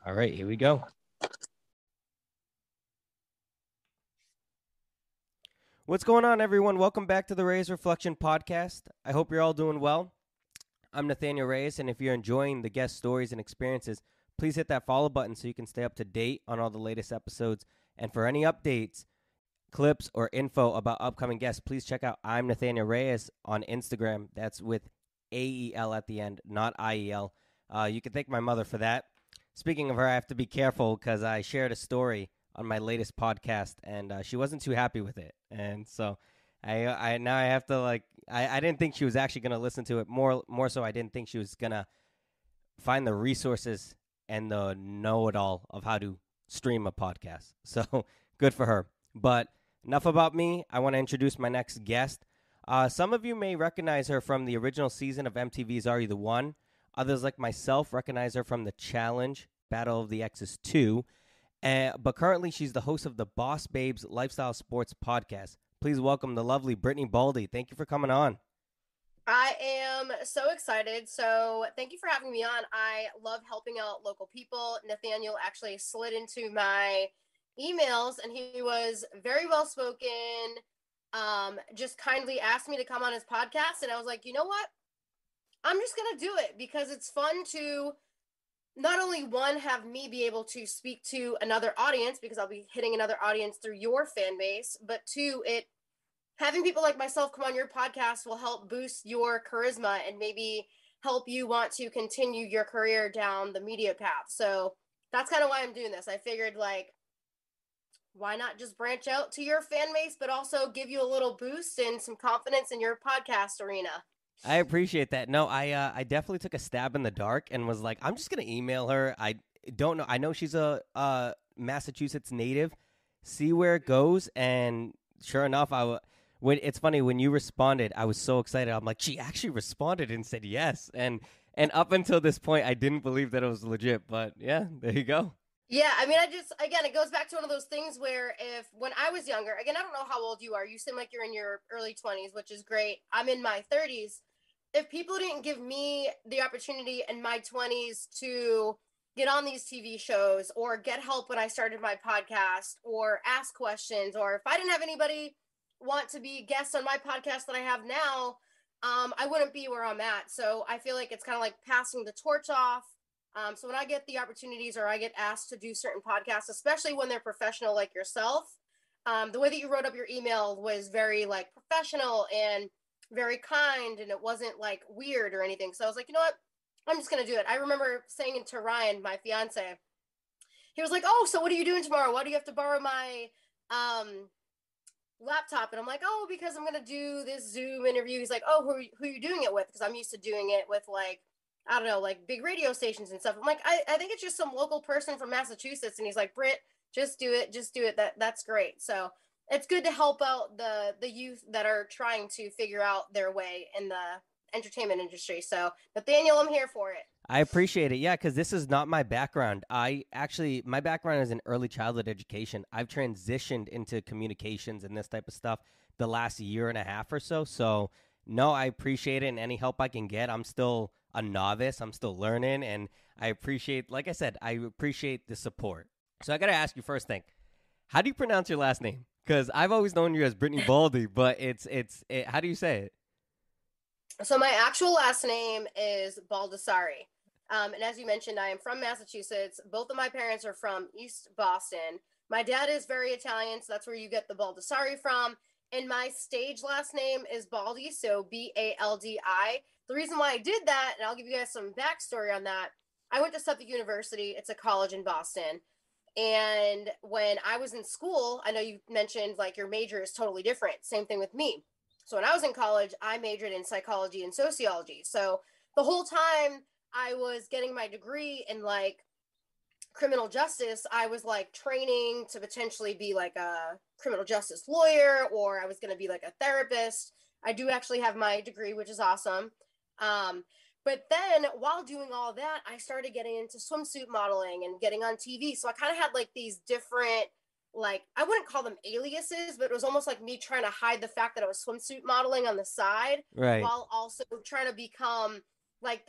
All right, here we go. What's going on, everyone? Welcome back to the Reyes Reflection Podcast. I hope you're all doing well. I'm Nathanael Reyes, and if you're enjoying the guest stories and experiences, please hit that follow button so you can stay up to date on all the latest episodes. And for any updates, clips, or info about upcoming guests, please check out I'm Nathanael Reyes on Instagram. That's with AEL at the end, not IEL. You can thank my mother for that. Speaking of her, I have to be careful because I shared a story on my latest podcast, and she wasn't too happy with it. And so I now I have to I didn't think she was actually going to listen to it. More so, I didn't think she was going to find the resources and the know-it-all of how to stream a podcast. So good for her. But enough about me. I want to introduce my next guest. Some of you may recognize her from the original season of MTV's Are You the One? Others, like myself, recognize her from the Challenge Battle of the X's 2. But currently, she's the host of the BosBabes Lifestyle Sports Podcast. Please welcome the lovely Brittany Baldi. Thank you for coming on. I am so excited. So thank you for having me on. I love helping out local people. Nathaniel actually slid into my emails and he was very well spoken. Just kindly asked me to come on his podcast. And I was like, you know what? I'm just going to do it because it's fun to not only one, have me be able to speak to another audience because I'll be hitting another audience through your fan base, but two, having people like myself come on your podcast will help boost your charisma and maybe help you want to continue your career down the media path. So that's kind of why I'm doing this. I figured why not just branch out to your fan base, but also give you a little boost and some confidence in your podcast arena. I appreciate that. No, I definitely took a stab in the dark and was like, I'm just gonna email her. I don't know. I know she's a Massachusetts native. See where it goes. And sure enough, it's funny when you responded, I was so excited. I'm like, she actually responded and said yes. And up until this point, I didn't believe that it was legit. But yeah, there you go. Yeah, I mean, again, it goes back to one of those things where when I was younger, again, I don't know how old you are. You seem like you're in your early 20s, which is great. I'm in my 30s. If people didn't give me the opportunity in my 20s to get on these TV shows or get help when I started my podcast or ask questions, or if I didn't have anybody want to be guests on my podcast that I have now, I wouldn't be where I'm at. So I feel like it's kind of like passing the torch off. So when I get the opportunities or I get asked to do certain podcasts, especially when they're professional like yourself, the way that you wrote up your email was very professional and very kind, and it wasn't weird or anything. So I was like, you know what? I'm just going to do it. I remember saying it to Ryan, my fiance. He was like, oh, so what are you doing tomorrow? Why do you have to borrow my laptop? And I'm like, oh, because I'm going to do this Zoom interview. He's like, oh, who are you doing it with? Because I'm used to doing it with I don't know, big radio stations and stuff. I'm like, I think it's just some local person from Massachusetts. And he's like, Britt, just do it. That's great. So it's good to help out the youth that are trying to figure out their way in the entertainment industry. So Nathaniel, I'm here for it. I appreciate it. Yeah, because this is not my background. My background is in early childhood education. I've transitioned into communications and this type of stuff the last year and a half or so. So, no, I appreciate it. And any help I can get, I'm still a novice. I'm still learning. And I appreciate, like I said, I appreciate the support. So I got to ask you first thing, how do you pronounce your last name? Because I've always known you as Brittany Baldi, but how do you say it? So my actual last name is Baldassari. And as you mentioned, I am from Massachusetts. Both of my parents are from East Boston. My dad is very Italian, so that's where you get the Baldassari from. And my stage last name is Baldi, so Baldi. The reason why I did that, and I'll give you guys some backstory on that, I went to Suffolk University. It's a college in Boston. And when I was in school, I know you mentioned your major is totally different. Same thing with me. So when I was in college, I majored in psychology and sociology. So the whole time I was getting my degree in criminal justice, I was training to potentially be a criminal justice lawyer, or I was going to be a therapist. I do actually have my degree, which is awesome. But then while doing all that, I started getting into swimsuit modeling and getting on TV. So I kind of had these different, I wouldn't call them aliases, but it was almost like me trying to hide the fact that I was swimsuit modeling on the side, Right. while also trying to become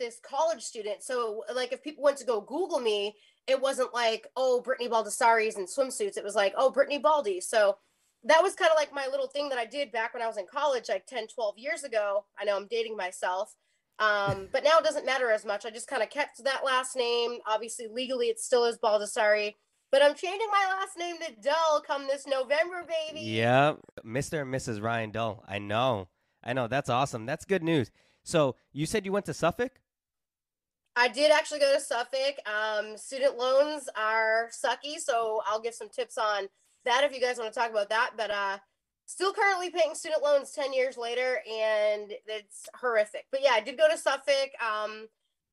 this college student. So if people went to go Google me, it wasn't like, oh, Brittany Baldessari's in swimsuits. It was like, oh, Brittany Baldi. So that was kind of like my little thing that I did back when I was in college, like 10, 12 years ago. I know I'm dating myself. But now it doesn't matter as much. I just kind of kept that last name. Obviously, legally, it still is Baldessari. But I'm changing my last name to Dull come this November, baby. Yeah, Mr. and Mrs. Ryan Dull. I know. That's awesome. That's good news. So you said you went to Suffolk? I did actually go to Suffolk. Student loans are sucky, so I'll give some tips on that if you guys want to talk about that. But still currently paying student loans 10 years later, and it's horrific. But yeah, I did go to Suffolk.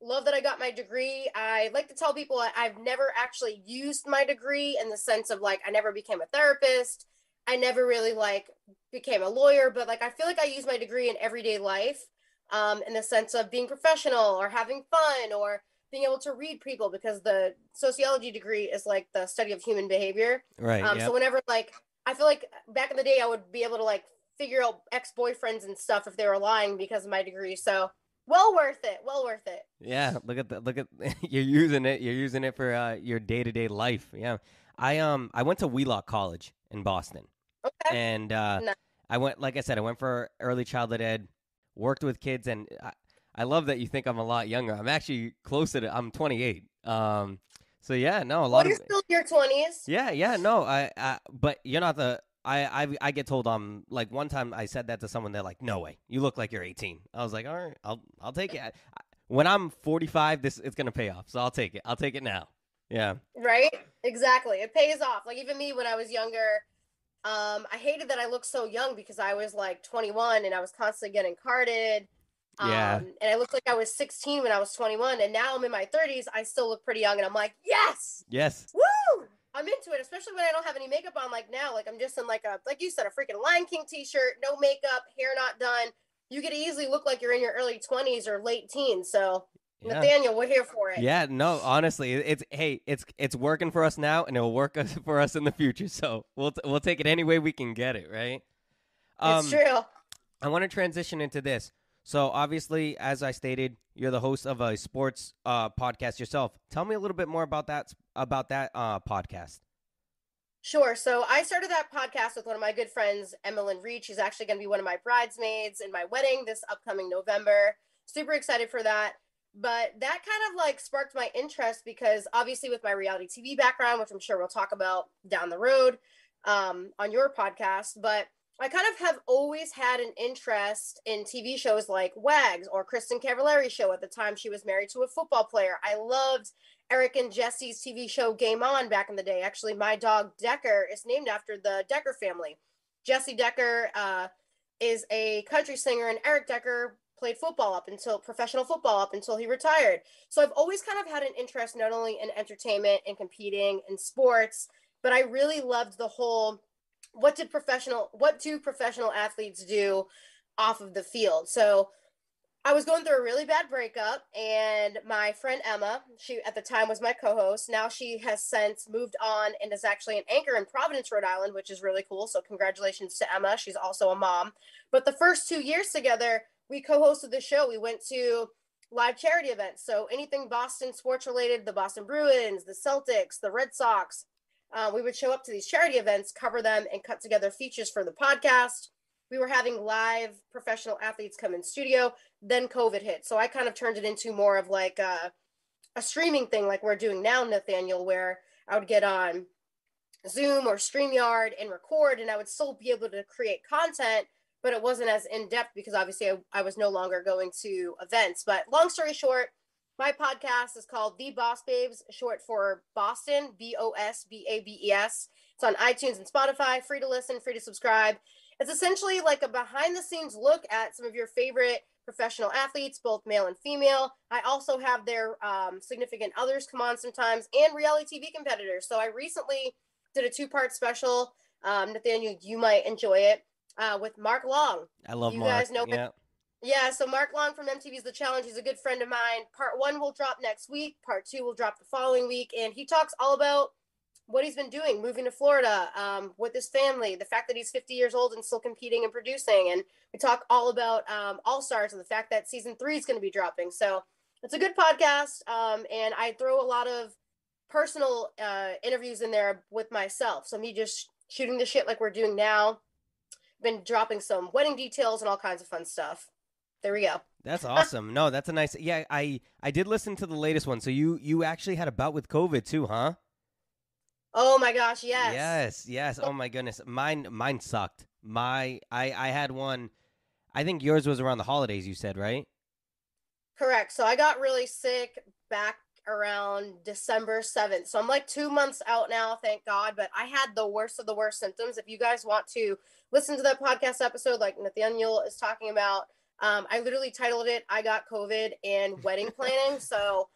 Love that I got my degree. I like to tell people I've never actually used my degree in the sense of like I never became a therapist. I never really like became a lawyer, but like I feel like I use my degree in everyday life, in the sense of being professional or having fun or being able to read people, because the sociology degree is like the study of human behavior. Right. Yep. So whenever like I feel like back in the day I would be able to like figure out ex-boyfriends and stuff if they were lying because of my degree. So well worth it. Well worth it. Yeah, look at you're using it. You're using it for your day-to-day life. Yeah. I went to Wheelock College in Boston. Okay. And Nice. I went for early childhood ed, worked with kids, and I love that you think I'm a lot younger. I'm actually I'm 28. So yeah, no, a lot You're still in your 20s. Yeah, no, but you're not the. I get told I'm like, one time I said that to someone, they're like, no way, you look like you're 18. I was like, all right, I'll take it. When I'm 45, it's gonna pay off, so I'll take it now. Yeah. Right? Exactly. It pays off. Like even me when I was younger, I hated that I looked so young because I was like 21 and I was constantly getting carded. Yeah. And I looked like I was 16 when I was 21, and now I'm in my 30s. I still look pretty young, and I'm like, yes, woo! I'm into it, especially when I don't have any makeup on. Like now, like I'm just in like you said, a freaking Lion King t-shirt, no makeup, hair not done. You could easily look like you're in your early 20s or late teens. So yeah. Nathanael, we're here for it. Yeah, no, honestly, it's working for us now, and it'll work for us in the future. So we'll take it any way we can get it, right? It's true. I want to transition into this. So obviously, as I stated, you're the host of a sports podcast yourself. Tell me a little bit more about that podcast. Sure. So I started that podcast with one of my good friends, Emmeline Reed. She's actually going to be one of my bridesmaids in my wedding this upcoming November. Super excited for that. But that kind of like sparked my interest because obviously with my reality TV background, which I'm sure we'll talk about down the road on your podcast, but I kind of have always had an interest in TV shows like Wags or Kristen Cavallari's show. At the time, she was married to a football player. I loved Eric and Jesse's TV show Game On back in the day. Actually, my dog Decker is named after the Decker family. Jesse Decker is a country singer, and Eric Decker played professional football up until he retired. So I've always kind of had an interest not only in entertainment and competing in sports, but I really loved the whole what do professional athletes do off of the field. So I was going through a really bad breakup, and my friend Emma, she at the time was my co-host. Now she has since moved on and is actually an anchor in Providence, Rhode Island, which is really cool. So congratulations to Emma. She's also a mom. But the first 2 years together, we co-hosted the show. We went to live charity events. So anything Boston sports related, the Boston Bruins, the Celtics, the Red Sox, we would show up to these charity events, cover them, and cut together features for the podcast. We were having live professional athletes come in studio. Then COVID hit. So I kind of turned it into more of like a streaming thing like we're doing now, Nathanael, where I would get on Zoom or StreamYard and record, and I would still be able to create content, but it wasn't as in-depth because obviously I was no longer going to events. But long story short, my podcast is called The BosBabes, short for Boston, BosBabes. It's on iTunes and Spotify, free to listen, free to subscribe. It's essentially like a behind-the-scenes look at some of your favorite professional athletes, both male and female. I also have their significant others come on sometimes, and reality TV competitors. So I recently did a 2-part special. Nathanael, you might enjoy it, with Mark Long. I love you Mark. Guys know yeah. Yeah, so Mark Long from MTV's The Challenge, he's a good friend of mine. Part 1 will drop next week. Part 2 will drop the following week. And he talks all about what he's been doing, moving to Florida with his family, the fact that he's 50 years old and still competing and producing. And we talk all about All-Stars and the fact that season 3 is going to be dropping. So it's a good podcast. And I throw a lot of personal interviews in there with myself. So me just shooting the shit like we're doing now. Been dropping some wedding details and all kinds of fun stuff. There we go. That's awesome. No, that's a nice. Yeah, I did listen to the latest one. So you actually had a bout with COVID too, huh? Oh my gosh, yes. Yes. Oh my goodness. Mine sucked. I had one. I think yours was around the holidays, you said, right? Correct. So I got really sick back around December 7th. So I'm like 2 months out now, thank God. But I had the worst of the worst symptoms. If you guys want to listen to that podcast episode, like Nathanael is talking about, I literally titled it, I Got COVID and Wedding Planning. So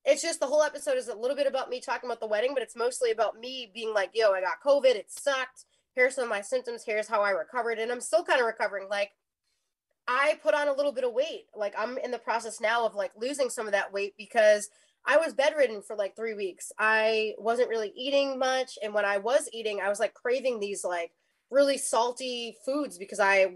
it's just the whole episode is a little bit about me talking about the wedding, but it's mostly about me being like, yo, I got COVID. It sucked. Here's some of my symptoms. Here's how I recovered. And I'm still kind of recovering. Like, I put on a little bit of weight. Like, I'm in the process now of like losing some of that weight because I was bedridden for like 3 weeks. I wasn't really eating much. And when I was eating, I was like craving these like really salty foods because I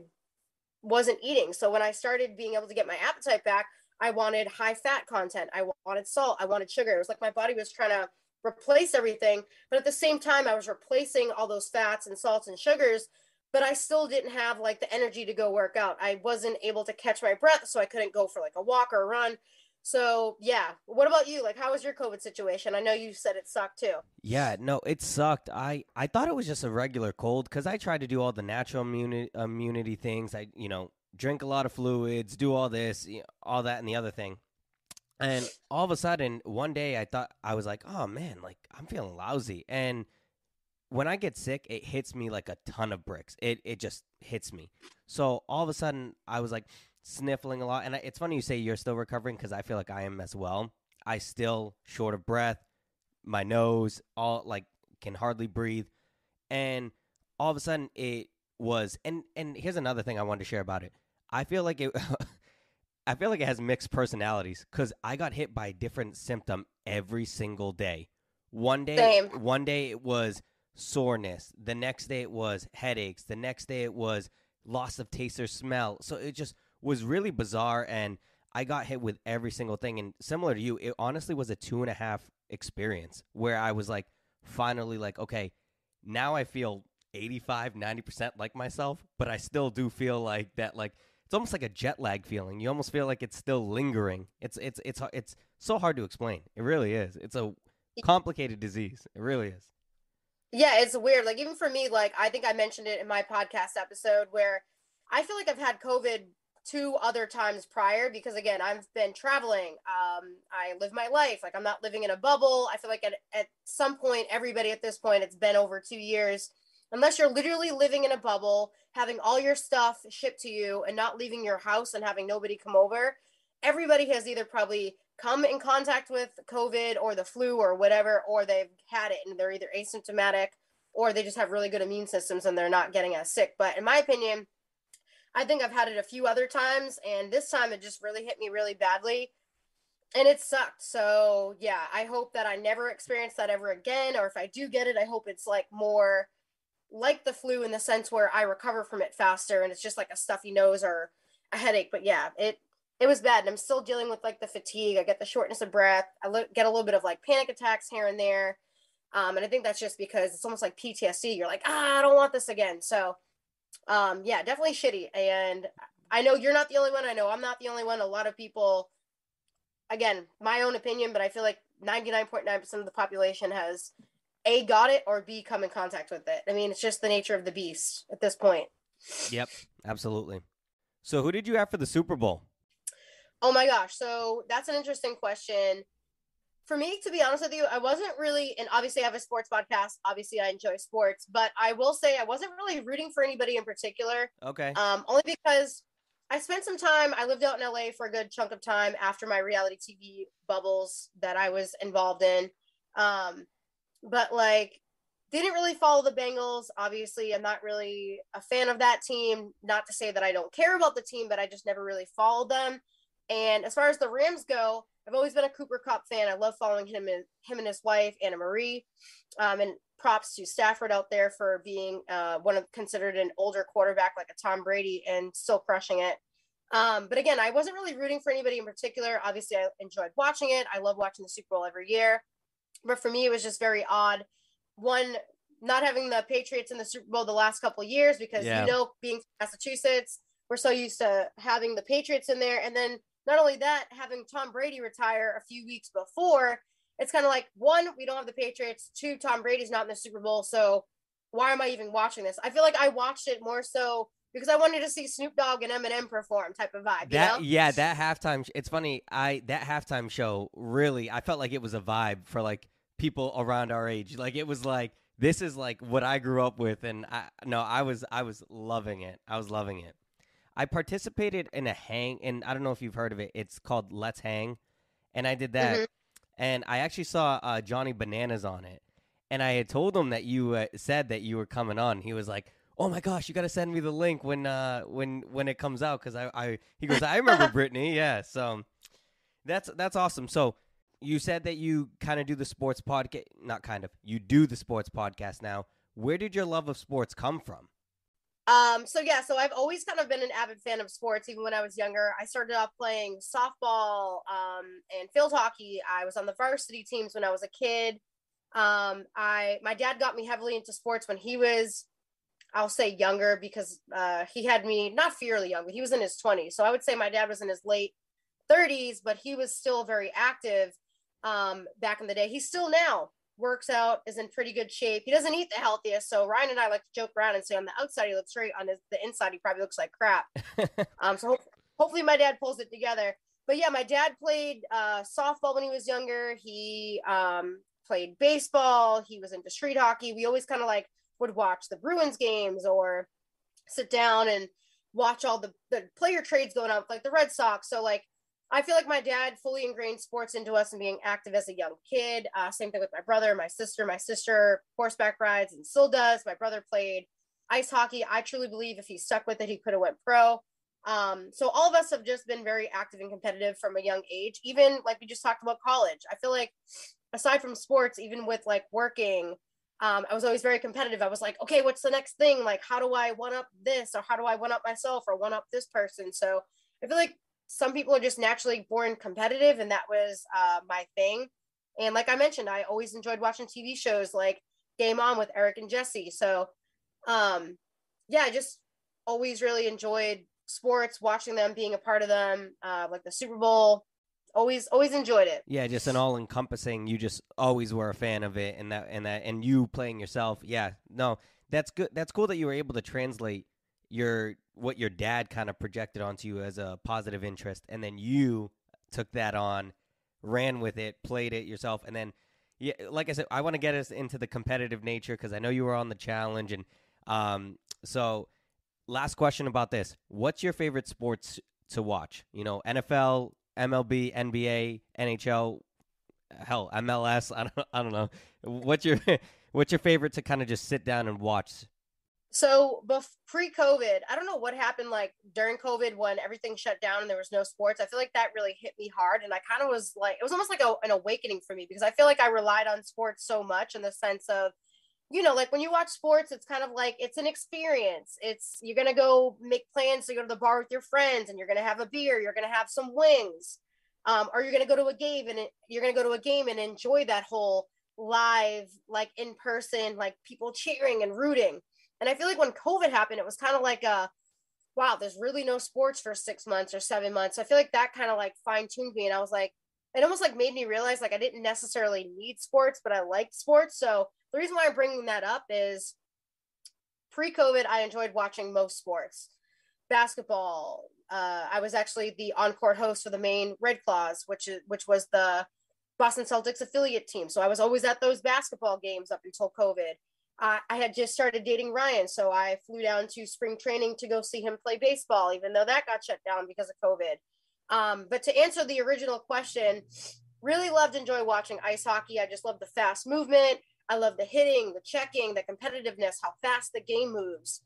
wasn't eating. So when I started being able to get my appetite back, I wanted high fat content. I wanted salt. I wanted sugar. It was like my body was trying to replace everything. But at the same time, I was replacing all those fats and salts and sugars, but I still didn't have like the energy to go work out. I wasn't able to catch my breath, so I couldn't go for like a walk or a run. So yeah. What about you? Like, how was your COVID situation? I know you said it sucked too. Yeah, no, it sucked. I thought it was just a regular cold because I tried to do all the natural immunity things. I drink a lot of fluids, do all this, all that, and the other thing. And all of a sudden, one day, I was like, oh man, like I'm feeling lousy. And when I get sick, it hits me like a ton of bricks. It just hits me. So all of a sudden, I was like sniffling a lot. And it's funny you say you're still recovering because I feel like I am as well. I still short of breath, my nose, all like can hardly breathe. And all of a sudden, it was. And here's another thing I wanted to share about it. I feel like it. I feel like it has mixed personalities because I got hit by a different symptom every single day. Same. One day it was soreness. The next day it was headaches. The next day it was loss of taste or smell. So it just was really bizarre, and I got hit with every single thing. And similar to you, it honestly was a 2.5 experience where I was like, finally like, okay, now I feel 85, 90% like myself, but I still do feel like that, like, it's almost like a jet lag feeling. You almost feel like it's still lingering. It's so hard to explain. It really is. It's a complicated disease. It really is. Yeah, it's weird. Like, even for me, like, I think I mentioned it in my podcast episode where I feel like I've had COVID 2 other times prior because, again, I've been traveling. I live my life. Like, I'm not living in a bubble. I feel like at some point, everybody at this point, it's been over 2 years. Unless you're literally living in a bubble, having all your stuff shipped to you and not leaving your house and having nobody come over, everybody has either probably come in contact with COVID or the flu or whatever, or they've had it and they're either asymptomatic or they just have really good immune systems and they're not getting as sick. But in my opinion, I think I've had it a few other times, and this time it just really hit me really badly and it sucked. So yeah, I hope that I never experience that ever again, or if I do get it, I hope it's like more like the flu in the sense where I recover from it faster and it's just like a stuffy nose or a headache. But yeah, it was bad, and I'm still dealing with like the fatigue. I get the shortness of breath. Get a little bit of like panic attacks here and there, and I think that's just because it's almost like PTSD. You're like, I don't want this again. So yeah, definitely shitty. And I know you're not the only one. I know I'm not the only one. A lot of people, again, my own opinion, but I feel like 99.9% of the population has A, got it, or B, come in contact with it. I mean, it's just the nature of the beast at this point. Yep, absolutely. So who did you have for the Super Bowl? Oh my gosh. So that's an interesting question. For me, to be honest with you, I wasn't really, and obviously I have a sports podcast. Obviously I enjoy sports, but I will say I wasn't really rooting for anybody in particular. Okay. Only because I spent some time, I lived out in LA for a good chunk of time after my reality TV bubbles that I was involved in. But like, didn't really follow the Bengals. Obviously, I'm not really a fan of that team. Not to say that I don't care about the team, but I just never really followed them. And as far as the Rams go, I've always been a Cooper Kupp fan. I love following him and his wife, Anna Marie. And props to Stafford out there for being considered an older quarterback like a Tom Brady and still crushing it. But again, I wasn't really rooting for anybody in particular. Obviously, I enjoyed watching it. I love watching the Super Bowl every year. But for me, it was just very odd. One, not having the Patriots in the Super Bowl the last couple of years because, Yeah. being from Massachusetts, we're so used to having the Patriots in there. And then not only that, having Tom Brady retire a few weeks before, it's kind of like, one, we don't have the Patriots. Two, Tom Brady's not in the Super Bowl. So why am I even watching this? I feel like I watched it more so because I wanted to see Snoop Dogg and Eminem perform type of vibe, that halftime. It's funny. That halftime show really. I felt like it was a vibe for like people around our age. Like it was like this is like what I grew up with, and I was loving it. I was loving it. I participated in a hang, and I don't know if you've heard of it. It's called Let's Hang, and I did that, and I actually saw Johnny Bananas on it, and I had told him that you said that you were coming on. He was like, "Oh my gosh, you got to send me the link when it comes out," because he goes, "I remember Brittany, yeah." So that's awesome. So you said that you kind of do the sports podcast, not kind of, you do the sports podcast now. Where did your love of sports come from? So I've always kind of been an avid fan of sports, even when I was younger. I started off playing softball, and field hockey. I was on the varsity teams when I was a kid. My dad got me heavily into sports when he was, I'll say younger because, he had me not fairly young, but he was in his 20s. So I would say my dad was in his late 30s, but he was still very active, back in the day. He's still now works out, is in pretty good shape. He doesn't eat the healthiest. So Ryan and I like to joke around and say on the outside, he looks great. On the inside, he probably looks like crap. Hopefully my dad pulls it together. But yeah, my dad played softball when he was younger. He played baseball. He was into street hockey. We always kind of like would watch the Bruins games or sit down and watch all the player trades going on with like the Red Sox. So like, I feel like my dad fully ingrained sports into us and being active as a young kid. Same thing with my brother, my sister. My sister horseback rides and still does. My brother played ice hockey. I truly believe if he stuck with it, he could have went pro. So all of us have just been very active and competitive from a young age. Even like we just talked about college. I feel like aside from sports, even with like working, I was always very competitive. I was like, okay, what's the next thing? Like, how do I one up this? Or how do I one up myself or one up this person? So I feel like some people are just naturally born competitive, and that was my thing. And like I mentioned, I always enjoyed watching TV shows like Game On with Eric and Jesse. So yeah, I just always really enjoyed sports, watching them, being a part of them, like the Super Bowl. Always enjoyed it. Yeah, just an all encompassing. You just always were a fan of it, and you playing yourself. Yeah, no, that's good. That's cool that you were able to translate what your dad kind of projected onto you as a positive interest, and then you took that on, ran with it, played it yourself, and then yeah, like I said, I want to get us into the competitive nature because I know you were on the challenge, and so last question about this: what's your favorite sports to watch? You know, NFL, MLB, NBA, NHL, hell, MLS. I don't know. What's your favorite to kind of just sit down and watch? So pre-COVID, I don't know what happened like during COVID when everything shut down and there was no sports. I feel like that really hit me hard. And I kind of was like, it was almost like an awakening for me because I feel like I relied on sports so much in the sense of, like when you watch sports, it's kind of like, it's an experience. You're going to go make plans to go to the bar with your friends and you're going to have a beer, you're going to have some wings, or you're going to go to a game and enjoy that whole live, like in person, like people cheering and rooting. And I feel like when COVID happened, it was kind of like wow, there's really no sports for 6 months or 7 months. So I feel like that kind of like fine tuned me. And I was like, it almost like made me realize like I didn't necessarily need sports, but I liked sports. So the reason why I'm bringing that up is pre-COVID, I enjoyed watching most sports. Basketball. I was actually the on-court host for the Maine Red Claws, which was the Boston Celtics affiliate team. So I was always at those basketball games up until COVID. I had just started dating Ryan, so I flew down to spring training to go see him play baseball, even though that got shut down because of COVID. But to answer the original question, really loved, enjoy watching ice hockey. I just love the fast movement. I love the hitting, the checking, the competitiveness, how fast the game moves.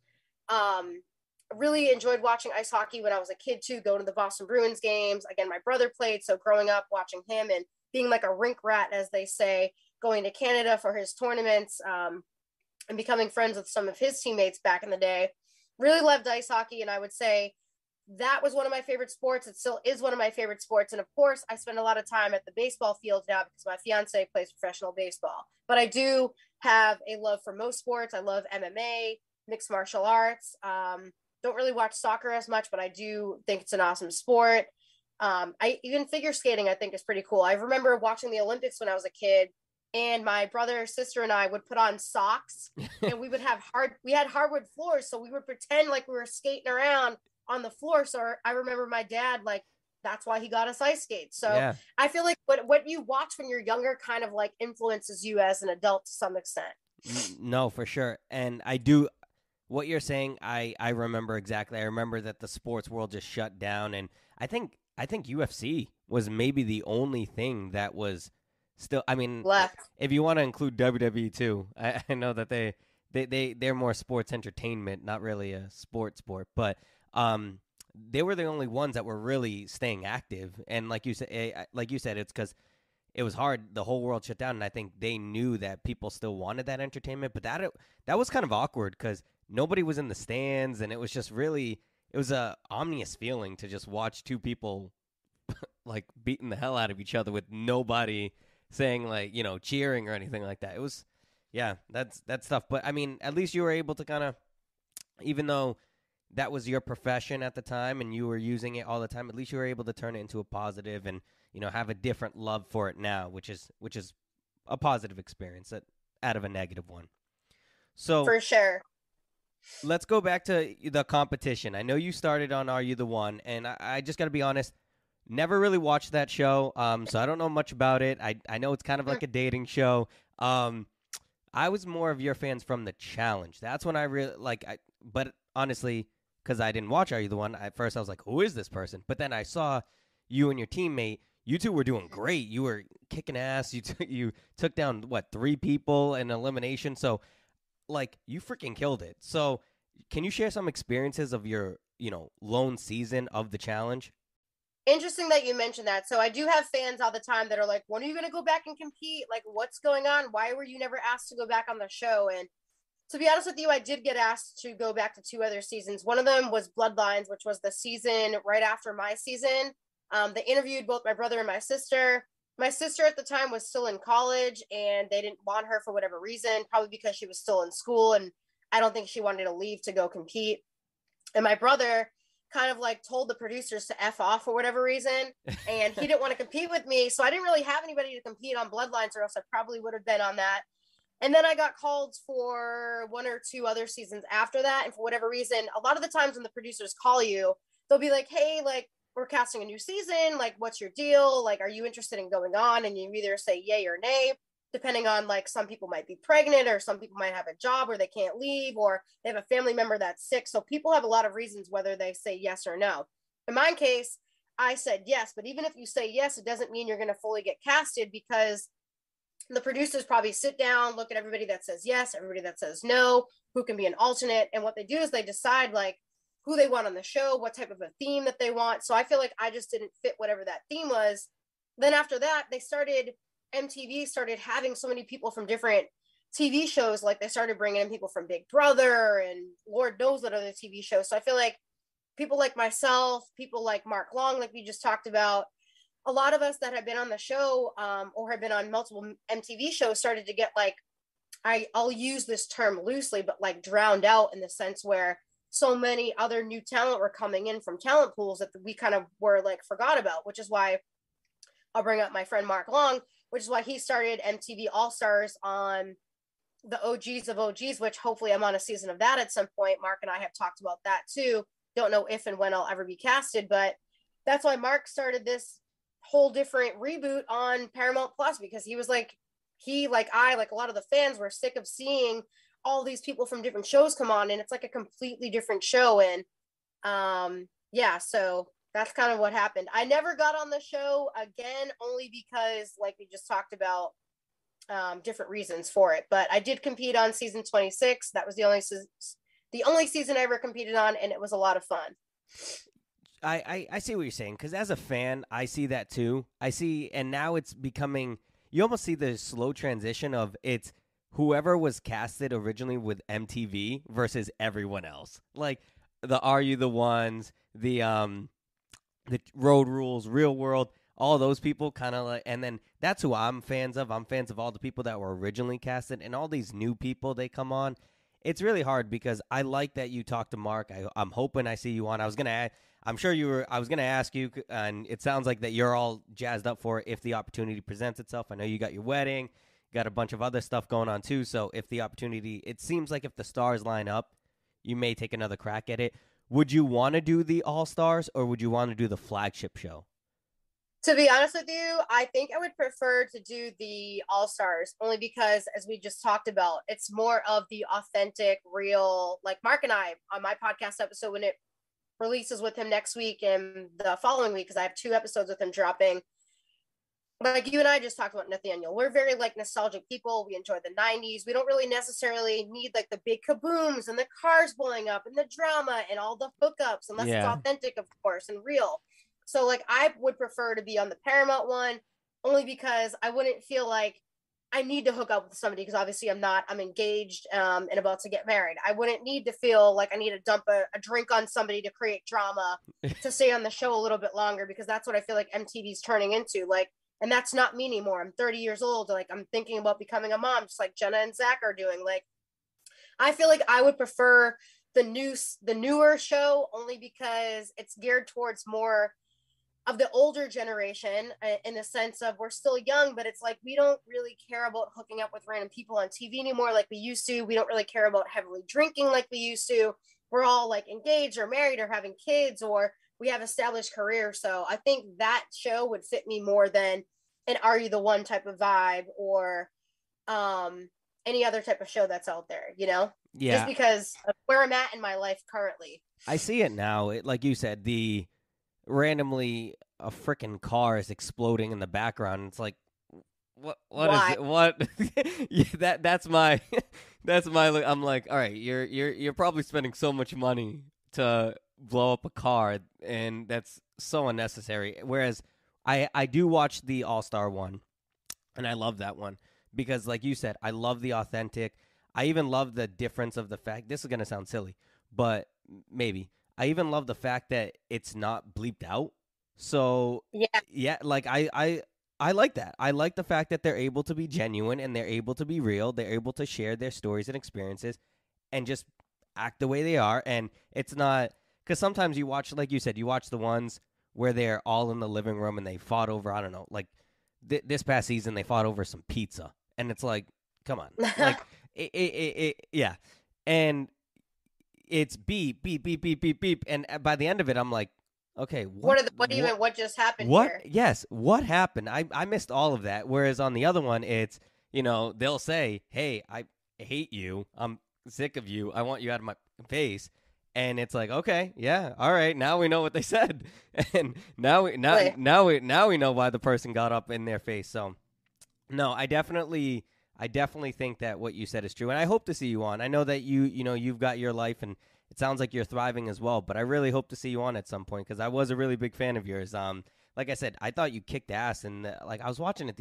Really enjoyed watching ice hockey when I was a kid too, going to the Boston Bruins games. Again, my brother played, so growing up watching him and being like a rink rat, as they say, going to Canada for his tournaments, and becoming friends with some of his teammates back in the day. Really loved ice hockey, and I would say that was one of my favorite sports. It still is one of my favorite sports. And of course, I spend a lot of time at the baseball field now because my fiance plays professional baseball. But I do have a love for most sports. I love MMA, mixed martial arts. Don't really watch soccer as much, but I do think it's an awesome sport. I even figure skating, I think, is pretty cool. I remember watching the Olympics when I was a kid, and my brother, sister, and I would put on socks, and we had hardwood floors, so we would pretend like we were skating around on the floor. So I remember my dad, like, that's why he got us ice skates. So yeah. I feel like what you watch when you're younger kind of like influences you as an adult to some extent. No, for sure. And what you're saying, I remember exactly. I remember that the sports world just shut down, and I think UFC was maybe the only thing that was still, I mean, left. If you want to include WWE too, I know that they're more sports entertainment, not really a sport, but they were the only ones that were really staying active. And like you said, it's because it was hard. The whole world shut down, and I think they knew that people still wanted that entertainment. But that was kind of awkward because nobody was in the stands, and it was just really, it was a ominous feeling to just watch two people like beating the hell out of each other with nobody saying, like, you know, cheering or anything like that. It was, yeah, that's tough. But I mean, at least you were able to kind of, even though that was your profession at the time and you were using it all the time, at least you were able to turn it into a positive and, you know, have a different love for it now, which is a positive experience out of a negative one. So for sure. Let's go back to the competition. I know you started on Are You the One? And I just got to be honest, never really watched that show, so I don't know much about it. I know it's kind of like a dating show. I was more of your fans from the challenge. That's when I really, but honestly, because I didn't watch Are You the One? At first I was like, who is this person? But then I saw you and your teammate. You two were doing great. You were kicking ass. You took down, 3 people in elimination. So, like, you freaking killed it. So, can you share some experiences of your, lone season of the challenge? Interesting that you mentioned that. So I do have fans all the time that are like, when are you going to go back and compete? Like, what's going on? Why were you never asked to go back on the show? And to be honest with you, I did get asked to go back to 2 other seasons. One of them was Bloodlines, which was the season right after my season. They interviewed both my brother and my sister. My sister at the time was still in college, and they didn't want her for whatever reason, probably because she was still in school, and I don't think she wanted to leave to go compete. And my brother kind of like told the producers to F off for whatever reason, and he didn't want to compete with me. So I didn't really have anybody to compete on Bloodlines, or else I probably would have been on that. And then I got called for 1 or 2 other seasons after that. And for whatever reason, a lot of the times when the producers call you, they'll be like, hey, like, we're casting a new season. Like, what's your deal? Like, are you interested in going on? And you either say yay or nay, depending on, like, some people might be pregnant, or some people might have a job where they can't leave, or they have a family member that's sick. So people have a lot of reasons whether they say yes or no. In my case, I said yes. But even if you say yes, it doesn't mean you're going to fully get casted, because the producers probably sit down, look at everybody that says yes, everybody that says no, who can be an alternate. And what they do is they decide, like, who they want on the show, what type of a theme that they want. So I feel like I just didn't fit whatever that theme was. Then after that, MTV started having so many people from different TV shows. Like, they started bringing in people from Big Brother and Lord knows what other TV shows. So I feel like people like myself, people like Mark Long, like we just talked about, a lot of us that have been on the show or have been on multiple MTV shows started to get, like, I'll use this term loosely, but like drowned out, in the sense where so many other new talent were coming in from talent pools that we kind of were like forgot about, which is why I'll bring up my friend Mark Long, which is why he started MTV All-Stars on the OGs of OGs, which hopefully I'm on a season of that at some point. Mark and I have talked about that too. Don't know if and when I'll ever be casted, but that's why Mark started this whole different reboot on Paramount Plus, because he was like, like a lot of the fans were sick of seeing all these people from different shows come on, and it's like a completely different show. And yeah, so that's kind of what happened. I never got on the show again, only because, like we just talked about, different reasons for it. But I did compete on season 26. That was the only season I ever competed on, and it was a lot of fun. I see what you're saying, because as a fan, I see that too. And now it's becoming, you almost see the slow transition of it's whoever was casted originally with MTV versus everyone else. Like, the Are You the Ones, the Road Rules, Real World, all those people kind of like, and then that's who I'm fans of. I'm fans of all the people that were originally casted, and all these new people they come on. It's really hard because I like that you talked to Mark. I'm hoping I see you on. I'm sure you were. I was gonna ask you, and it sounds like that you're all jazzed up for it if the opportunity presents itself. I know you got your wedding, got a bunch of other stuff going on too. So if the opportunity, it seems like if the stars line up, you may take another crack at it. Would you want to do the All Stars or would you want to do the flagship show? To be honest with you, I think I would prefer to do the All Stars only because, as we just talked about, it's more of the authentic, real, like Mark and I on my podcast episode when it releases with him next week and the following week, because I have 2 episodes with him dropping. Like you and I just talked about Nathanael. We're very like nostalgic people. We enjoy the 90s. We don't really necessarily need like the big kabooms and the cars blowing up and the drama and all the hookups, unless it's authentic, of course, and real. So like I would prefer to be on the Paramount one only because I wouldn't feel like I need to hook up with somebody because obviously I'm engaged and about to get married. I wouldn't need to feel like I need to dump a drink on somebody to create drama to stay on the show a little bit longer, because that's what I feel like MTV's turning into. Like, and that's not me anymore. I'm 30 years old. Like I'm thinking about becoming a mom, just like Jenna and Zach are doing. Like, I feel like I would prefer the newer show only because it's geared towards more of the older generation, in the sense of we're still young, but it's like we don't really care about hooking up with random people on TV anymore like we used to. We don't really care about heavily drinking like we used to. We're all like engaged or married or having kids, or we have established careers. So I think that show would fit me more than an Are You the One type of vibe, or any other type of show that's out there, you know? Yeah. Just because of where I'm at in my life currently. I see it now. Like you said, the randomly a freaking car is exploding in the background. It's like, what is it? What? Yeah, that's my I'm like, all right, you're probably spending so much money to blow up a car, and that's so unnecessary. Whereas I do watch the All-Star one, and I love that one because, like you said, I love the authentic. I even love the difference of the fact, this is going to sound silly, but maybe. I even love the fact that it's not bleeped out. So, yeah, like I like that. I like the fact that they're able to be genuine and they're able to be real. They're able to share their stories and experiences and just act the way they are. And it's not, because sometimes you watch, like you said, you watch the ones where they're all in the living room and they fought over, I don't know, like this past season, they fought over some pizza. And it's like, come on. Like, yeah. And it's beep, beep, beep, beep, beep, beep. And by the end of it, I'm like, okay, what just happened here? Yes, what happened? I missed all of that. Whereas on the other one, it's, they'll say, hey, I hate you. I'm sick of you. I want you out of my face. And it's like, okay, yeah, all right. Now we know what they said, and now we know why the person got up in their face. So, no, I definitely think that what you said is true, and I hope to see you on. I know that you've got your life, and it sounds like you're thriving as well. But I really hope to see you on at some point because I was a really big fan of yours. Like I said, I thought you kicked ass, and like I was watching it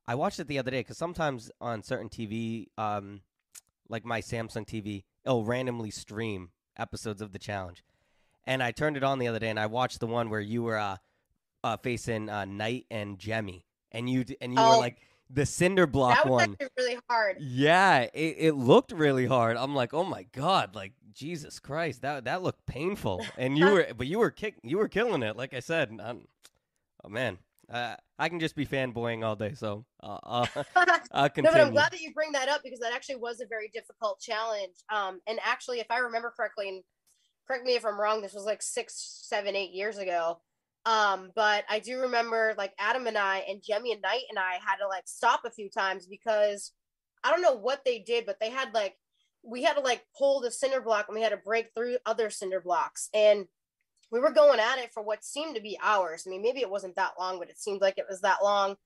I watched it the other day because sometimes on certain TV, like my Samsung TV, it'll randomly stream episodes of the challenge, and I turned it on the other day, and I watched the one where you were facing Knight and Jemmy, and you were like the cinder block one. That was actually really hard. Yeah, it looked really hard. I'm like, oh my god, like Jesus Christ, that looked painful. And you were killing it. Like I said, oh man, I can just be fanboying all day. So I'll continue. No, but I'm glad that you bring that up because that actually was a very difficult challenge. And actually, if I remember correctly, and correct me if I'm wrong, this was like 6, 7, 8 years ago. But I do remember like Adam and I and Jemmy and Knight and I had to like stop a few times because I don't know what they did, but they had like, we had to like pull the cinder block and we had to break through other cinder blocks. And we were going at it for what seemed to be hours. I mean, maybe it wasn't that long, but it seemed like it was that long.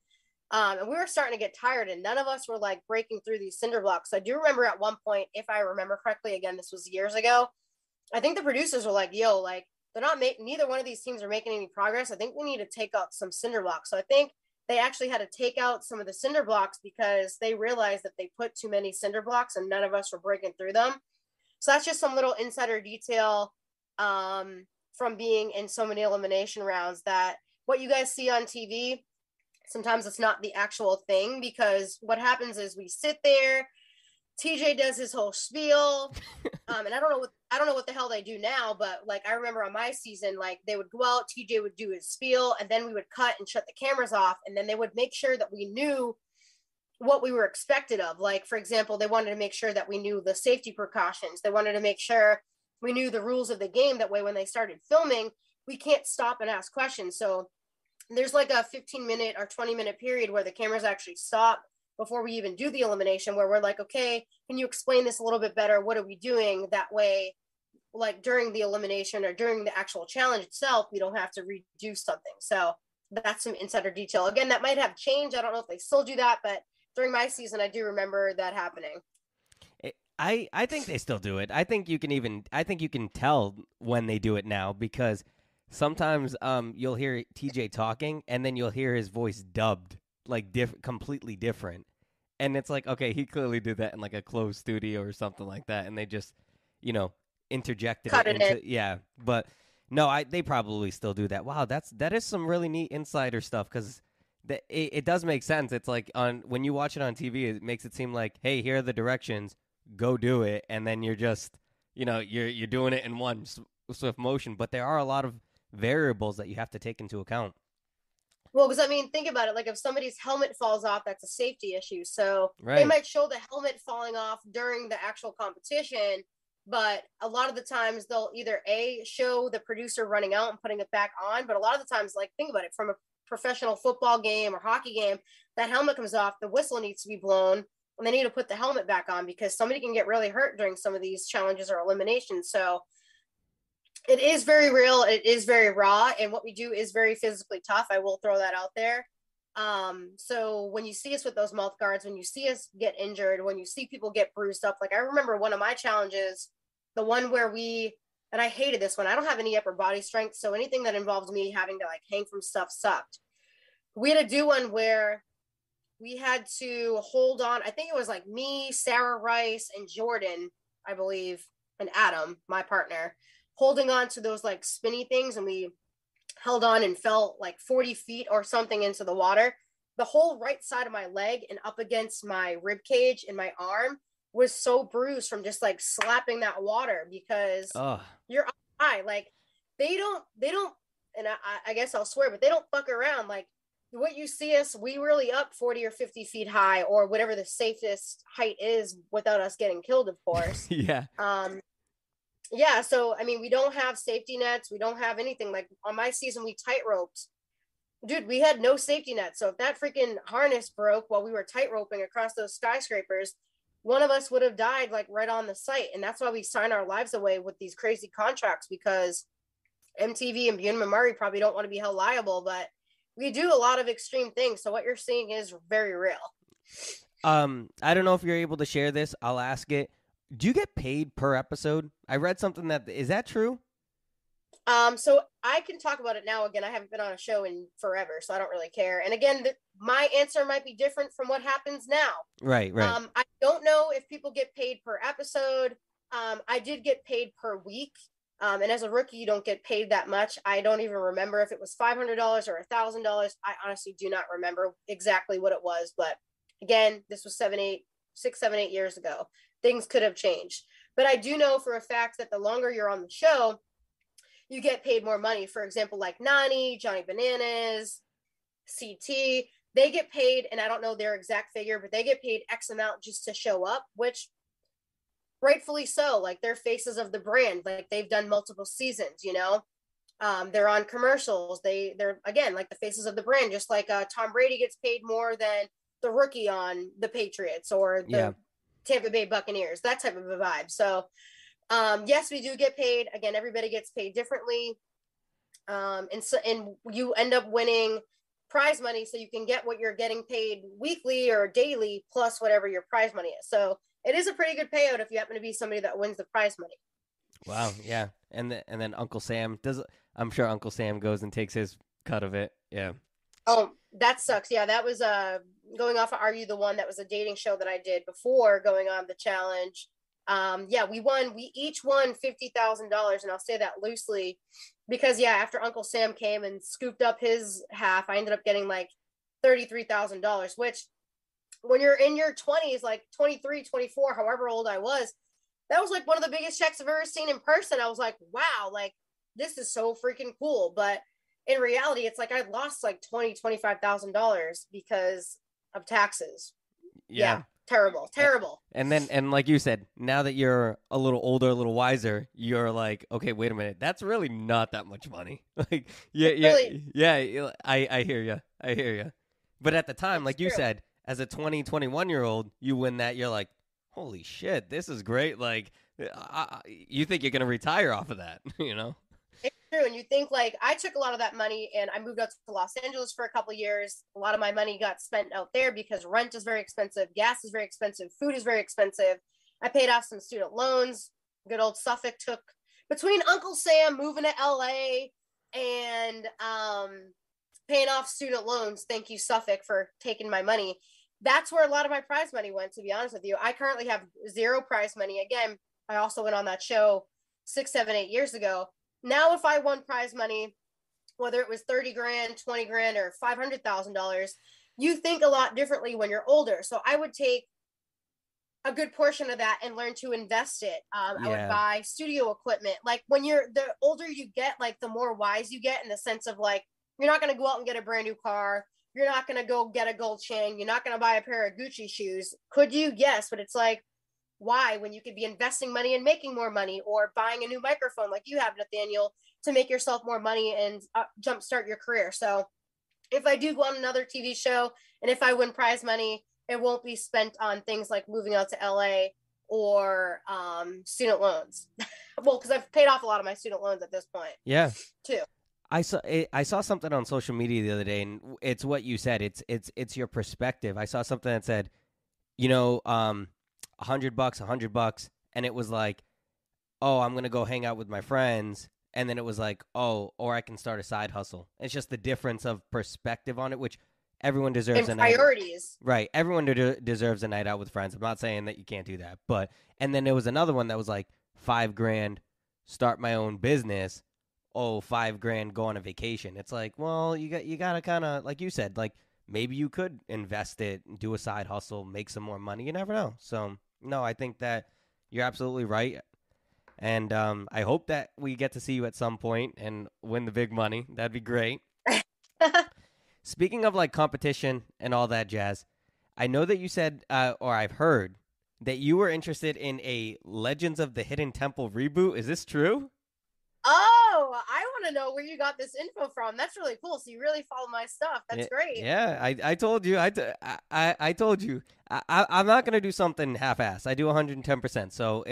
And we were starting to get tired and none of us were like breaking through these cinder blocks. So I do remember at one point, if I remember correctly, again, this was years ago, I think the producers were like, yo, like, they're not making, neither one of these teams are making any progress. I think we need to take out some cinder blocks. So I think they actually had to take out some of the cinder blocks because they realized that they put too many cinder blocks and none of us were breaking through them. So that's just some little insider detail from being in so many elimination rounds that what you guys see on TV, sometimes it's not the actual thing, because what happens is we sit there, TJ does his whole spiel, and I don't know what the hell they do now, but like I remember on my season, like they would go out, TJ would do his spiel, and then we would cut and shut the cameras off, and then they would make sure that we knew what we were expected of. Like, for example, they wanted to make sure that we knew the safety precautions. They wanted to make sure we knew the rules of the game. That way, when they started filming, we can't stop and ask questions. So there's like a 15-minute or 20-minute period where the cameras actually stop before we even do the elimination, where we're like, okay, can you explain this a little bit better? What are we doing? That way, like during the elimination or during the actual challenge itself, we don't have to redo something. So that's some insider detail. Again, that might have changed. I don't know if they still do that, but during my season, I do remember that happening. I think they still do it. I think you can tell when they do it now, because sometimes you'll hear TJ talking and then you'll hear his voice dubbed like completely different. And it's like, okay, he clearly did that in like a closed studio or something like that, and they just, interjected Cut it it into in. yeah. But no, they probably still do that. Wow, that is some really neat insider stuff, because it does make sense. It's like when you watch it on TV, it makes it seem like, hey, here are the directions, go do it, and then you're just, you're doing it in one swift motion. But there are a lot of variables that you have to take into account. Well, because I mean, think about it. Like if somebody's helmet falls off, that's a safety issue. So they Right. might show the helmet falling off during the actual competition, but a lot of the times they'll either show the producer running out and putting it back on. But a lot of the times, like think about it, from a professional football game or hockey game, that helmet comes off, the whistle needs to be blown, and they need to put the helmet back on, because somebody can get really hurt during some of these challenges or eliminations. So it is very real. It is very raw. And what we do is very physically tough. I will throw that out there. So when you see us with those mouth guards, when you see us get injured, when you see people get bruised up, like I remember one of my challenges, the one where and I hated this one. I don't have any upper body strength. So anything that involves me having to like hang from stuff sucked. We had to do one where we had to hold on. I think it was like me, Sarah Rice, and Jordan, I believe, and Adam, my partner, holding on to those like spinny things, and we held on and fell like 40 feet or something into the water. The whole right side of my leg and up against my rib cage and my arm was so bruised from just like slapping that water, because you're high. Like they don't, and I guess I'll swear, but they don't fuck around. Like what you see us, we really up 40 or 50 feet high, or whatever the safest height is without us getting killed, of course. Yeah. Yeah, so I mean, we don't have safety nets. We don't have anything. Like on my season, we tight roped. Dude, we had no safety net. So if that freaking harness broke while we were tight roping across those skyscrapers, one of us would have died like right on the site. And that's why we sign our lives away with these crazy contracts, because MTV and Bunim and Murray probably don't want to be held liable, but we do a lot of extreme things. So what you're seeing is very real. I don't know if you're able to share this. I'll ask it. Do you get paid per episode? I read something is that true? So I can talk about it now. Again, I haven't been on a show in forever, so I don't really care. And again, my answer might be different from what happens now. Right. I don't know if people get paid per episode. I did get paid per week. And as a rookie, you don't get paid that much. I don't even remember if it was $500 or $1,000. I honestly do not remember exactly what it was. But again, this was 6, 7, 8 years ago. Things could have changed. But I do know for a fact that the longer you're on the show, you get paid more money. For example, like Nani, Johnny Bananas, CT, they get paid, and I don't know their exact figure, but they get paid X amount just to show up, which rightfully so. Like they're faces of the brand. Like they've done multiple seasons, they're on commercials. They're again, like the faces of the brand, just like Tom Brady gets paid more than the rookie on the Patriots or the Tampa Bay Buccaneers, that type of a vibe. So yes, we do get paid. Again, everybody gets paid differently. And you end up winning prize money, so you can get what you're getting paid weekly or daily plus whatever your prize money is. So it is a pretty good payout if you happen to be somebody that wins the prize money. Wow, yeah. And then Uncle Sam I'm sure Uncle Sam goes and takes his cut of it. Yeah. Oh, that sucks. Yeah, that was going off of Are You the One? That was a dating show that I did before going on the challenge. Yeah, we each won $50,000, and I'll say that loosely because yeah, after Uncle Sam came and scooped up his half, I ended up getting like $33,000, which when you're in your 20s, like 23, 24, however old I was, that was like one of the biggest checks I've ever seen in person. I was like, wow, like this is so freaking cool. But in reality, it's like I lost like $25,000 because of taxes. Yeah, terrible. And like you said, now that you're a little older, a little wiser, you're like, okay, wait a minute, that's really not that much money. Like, I hear you. I hear you. But at the time, like you said, as a 21-year-old, you win that, you're like, holy shit, this is great. Like, you think you're going to retire off of that, you know? It's true. And you think like I took a lot of that money and I moved out to Los Angeles for a couple of years. A lot of my money got spent out there because rent is very expensive, gas is very expensive, food is very expensive. I paid off some student loans. Good old Suffolk took between Uncle Sam moving to LA and paying off student loans. Thank you, Suffolk, for taking my money. That's where a lot of my prize money went, to be honest with you. I currently have zero prize money. Again, I also went on that show 6, 7, 8 years ago. Now, if I won prize money, whether it was 30 grand, 20 grand, or $500,000, you think a lot differently when you're older. So I would take a good portion of that and learn to invest it. I would buy studio equipment. Like when the older you get, like the more wise you get in the sense of like, you're not going to go out and get a brand new car. You're not going to go get a gold chain. You're not going to buy a pair of Gucci shoes. Could you? Yes. But it's like, why, when you could be investing money and making more money, or buying a new microphone like you have, Nathanael, to make yourself more money and jumpstart your career. So if I do go on another TV show and if I win prize money, it won't be spent on things like moving out to LA or student loans. Well, because I've paid off a lot of my student loans at this point. Yeah. Too. I saw something on social media the other day, and it's what you said. It's your perspective. I saw something that said, you know, $100, and it was like, oh, I'm gonna go hang out with my friends, and then it was like, oh, or I can start a side hustle. It's just the difference of perspective on it, which everyone deserves. And priorities, right? Everyone deserves a night out with friends. I'm not saying that you can't do that, but and then there was another one that was like $5,000, start my own business. Oh, $5,000, go on a vacation. It's like, well, you gotta kind of, like you said, like maybe you could invest it, do a side hustle, make some more money. You never know. So no, I think that you're absolutely right. And I hope that we get to see you at some point and win the big money. That'd be great. Speaking of like competition and all that jazz, I know that you said, or I've heard, that you were interested in a Legends of the Hidden Temple reboot. Is this true? Oh, I want to know where you got this info from. That's really cool. So you really follow my stuff. That's great. Yeah, I told you. I told you. I'm not going to do something half-assed. I do 110%. So,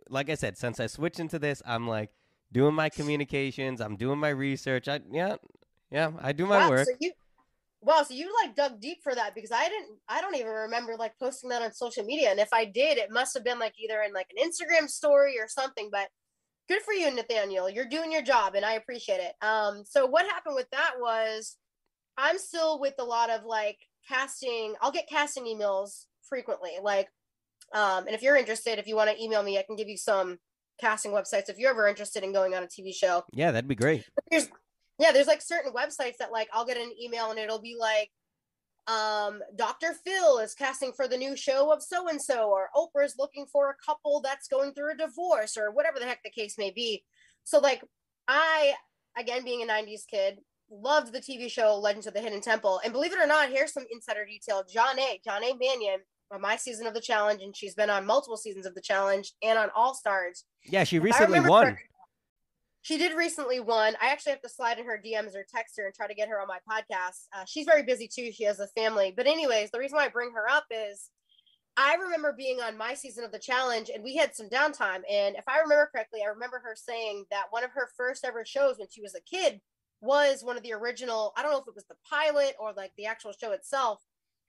like I said, since I switched into this, I'm like doing my communications. I'm doing my research. I do my work. So you like dug deep for that, because I don't even remember like posting that on social media. And if I did, it must have been like either in like an Instagram story or something, but good for you, Nathanael. You're doing your job and I appreciate it. So what happened with that was I'm still with a lot of like casting. I'll get casting emails frequently. Like, and if you're interested, if you want to email me, I can give you some casting websites if you're ever interested in going on a TV show. Yeah, that'd be great. There's like certain websites that like I'll get an email and it'll be like, Dr. Phil is casting for the new show of so-and-so, or Oprah's looking for a couple that's going through a divorce, or whatever the heck the case may be. So like I, again, being a 90s kid, loved the TV show Legends of the Hidden Temple. And believe it or not, here's some insider detail. John A. Mannion, on my season of the challenge, and she's been on multiple seasons of the challenge and on All Stars. Yeah, she recently won. She did recently won. I actually have to slide in her DMs or text her and try to get her on my podcast. She's very busy too. She has a family. But anyways, the reason why I bring her up is I remember being on my season of the challenge and we had some downtime. And if I remember correctly, I remember her saying that one of her first ever shows when she was a kid was one of the original, I don't know if it was the pilot or like the actual show itself,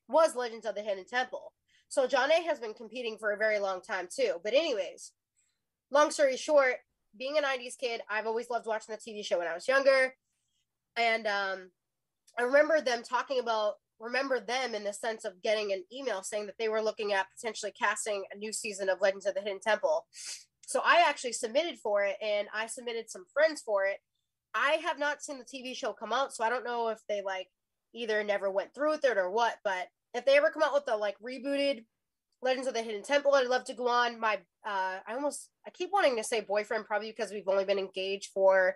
was Legends of the Hidden Temple. So John A. has been competing for a very long time too. But anyways, long story short, being a 90s kid, I've always loved watching the TV show when I was younger. And I remember them talking about remember them in the sense of getting an email saying that they were looking at potentially casting a new season of Legends of the Hidden Temple. So I actually submitted for it, and I submitted some friends for it. I have not seen the TV show come out, so I don't know if they like either never went through with it or what. But if they ever come out with the like rebooted Legends of the Hidden Temple, I'd love to go on. I keep wanting to say boyfriend, probably because we've only been engaged for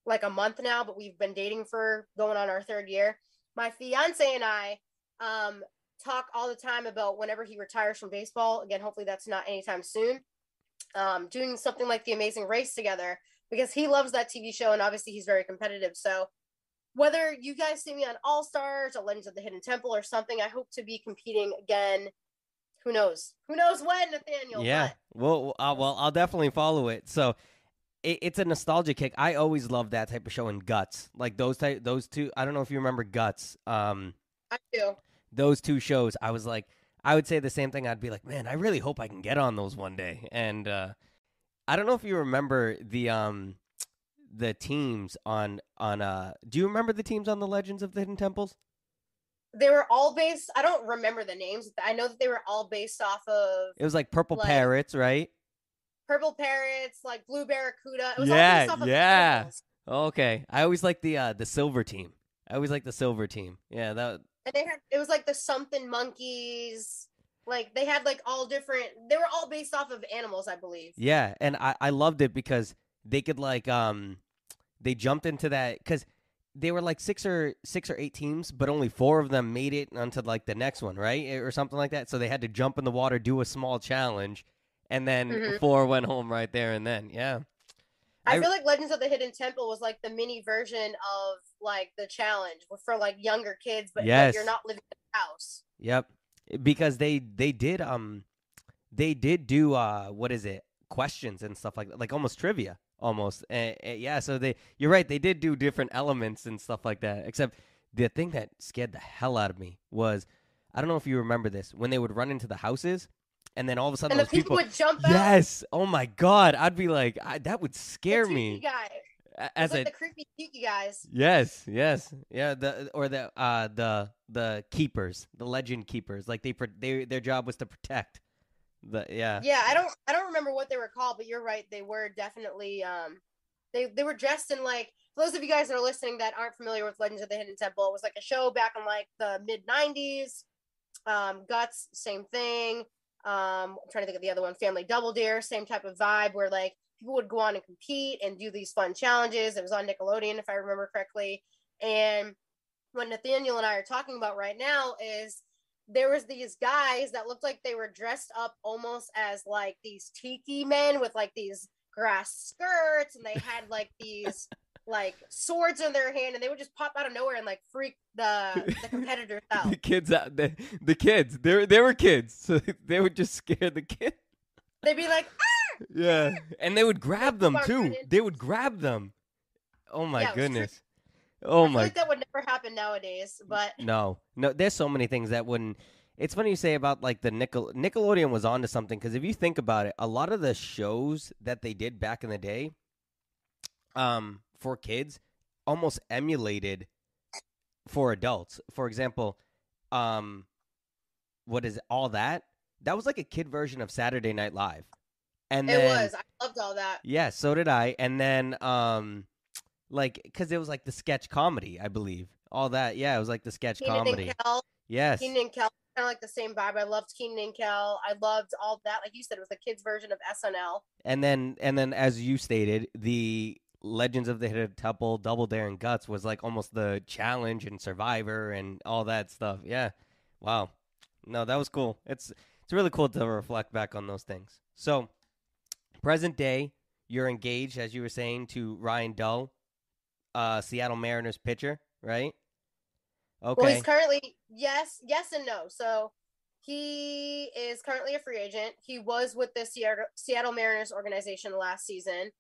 like a month now, but we've been dating for going on our 3rd year. My fiance and I talk all the time about whenever he retires from baseball. Again, hopefully that's not anytime soon. Doing something like The Amazing Race together, because he loves that TV show, and obviously he's very competitive. So whether you guys see me on All Stars or Legends of the Hidden Temple or something, I hope to be competing again. Who knows? Who knows when, Nathaniel? Yeah. Well, I'll definitely follow it. So it's a nostalgia kick. I always loved that type of show, and Guts, like those two. I don't know if you remember Guts. I do. Those two shows, I was like, I would say the same thing. I'd be like, man, I really hope I can get on those one day. And I don't know if you remember the teams on do you remember the teams on the Legends of the Hidden Temples? They were all based. I don't remember the names. I know that they were all based off of. It was like Purple Parrots, right? Purple Parrots, like Blue Barracuda. It was all based off of animals. Okay. I always like the silver team. I always like the silver team. Yeah, that. And it was like the something monkeys. Like they had like all different. They were all based off of animals, I believe. Yeah, and I loved it because they could like they jumped into that because they were like six or 8 teams, but only 4 of them made it onto like the next one, right, or something like that. So they had to jump in the water, do a small challenge, and then 4 went home right there and then. Yeah, I feel like Legends of the Hidden Temple was like the mini version of like the challenge for like younger kids, but yes, you're not living in a house. Yep, because they did do what is it, questions and stuff like that, like almost trivia. Almost, yeah. So you're right. They did do different elements and stuff like that. Except the thing that scared the hell out of me was, I don't know if you remember this, when they would run into the houses, and then all of a sudden and those the people would jump out. Yes. Oh my God. I'd be like, that would scare me. Guy. As like the creepy tiki guys. Yes. Yeah. The keepers, the legend keepers. Like their job was to protect. Yeah, I don't remember what they were called, but you're right, they were definitely they were dressed in like, for those of you guys that are listening that aren't familiar with Legends of the Hidden Temple, it was like a show back in like the mid-90s. Guts, same thing. I'm trying to think of the other one, Family Double Dare, same type of vibe where like people would go on and compete and do these fun challenges. It was on Nickelodeon, if I remember correctly. And what Nathaniel and I are talking about right now is there was these guys that looked like they were dressed up almost as like these tiki men with like these grass skirts, and they had like these like swords in their hand, and they would just pop out of nowhere and like freak the competitors out. The kids out, the kids, they were kids, so they would just scare the kids. They'd be like, ah! Yeah, and they would grab them too. They would grab them. Oh my goodness. Oh my! I feel like that would never happen nowadays, but no. There's so many things that wouldn't. It's funny you say about like the Nickelodeon was onto something, because if you think about it, a lot of the shows that they did back in the day, for kids, almost emulated for adults. For example, what is it, All That? That was like a kid version of Saturday Night Live, and it was. I loved All That. Yeah, so did I. And then like, because it was like the sketch comedy, I believe. All That, yeah, it was like the sketch comedy. And Kel. Yes. Keenan and Kel, kind of like the same vibe. I loved Keenan and Kel. I loved All That. Like you said, it was the kids' version of SNL. And then, as you stated, the Legends of the Hidden Temple, Double Dare, and Guts was like almost the challenge and Survivor and all that stuff. Yeah. Wow. No, that was cool. It's really cool to reflect back on those things. So, present day, you're engaged, as you were saying, to Ryan Dull, Seattle Mariners pitcher, right? Okay. Well, he's currently, yes and no. So he is currently a free agent. He was with the Seattle Mariners organization last season.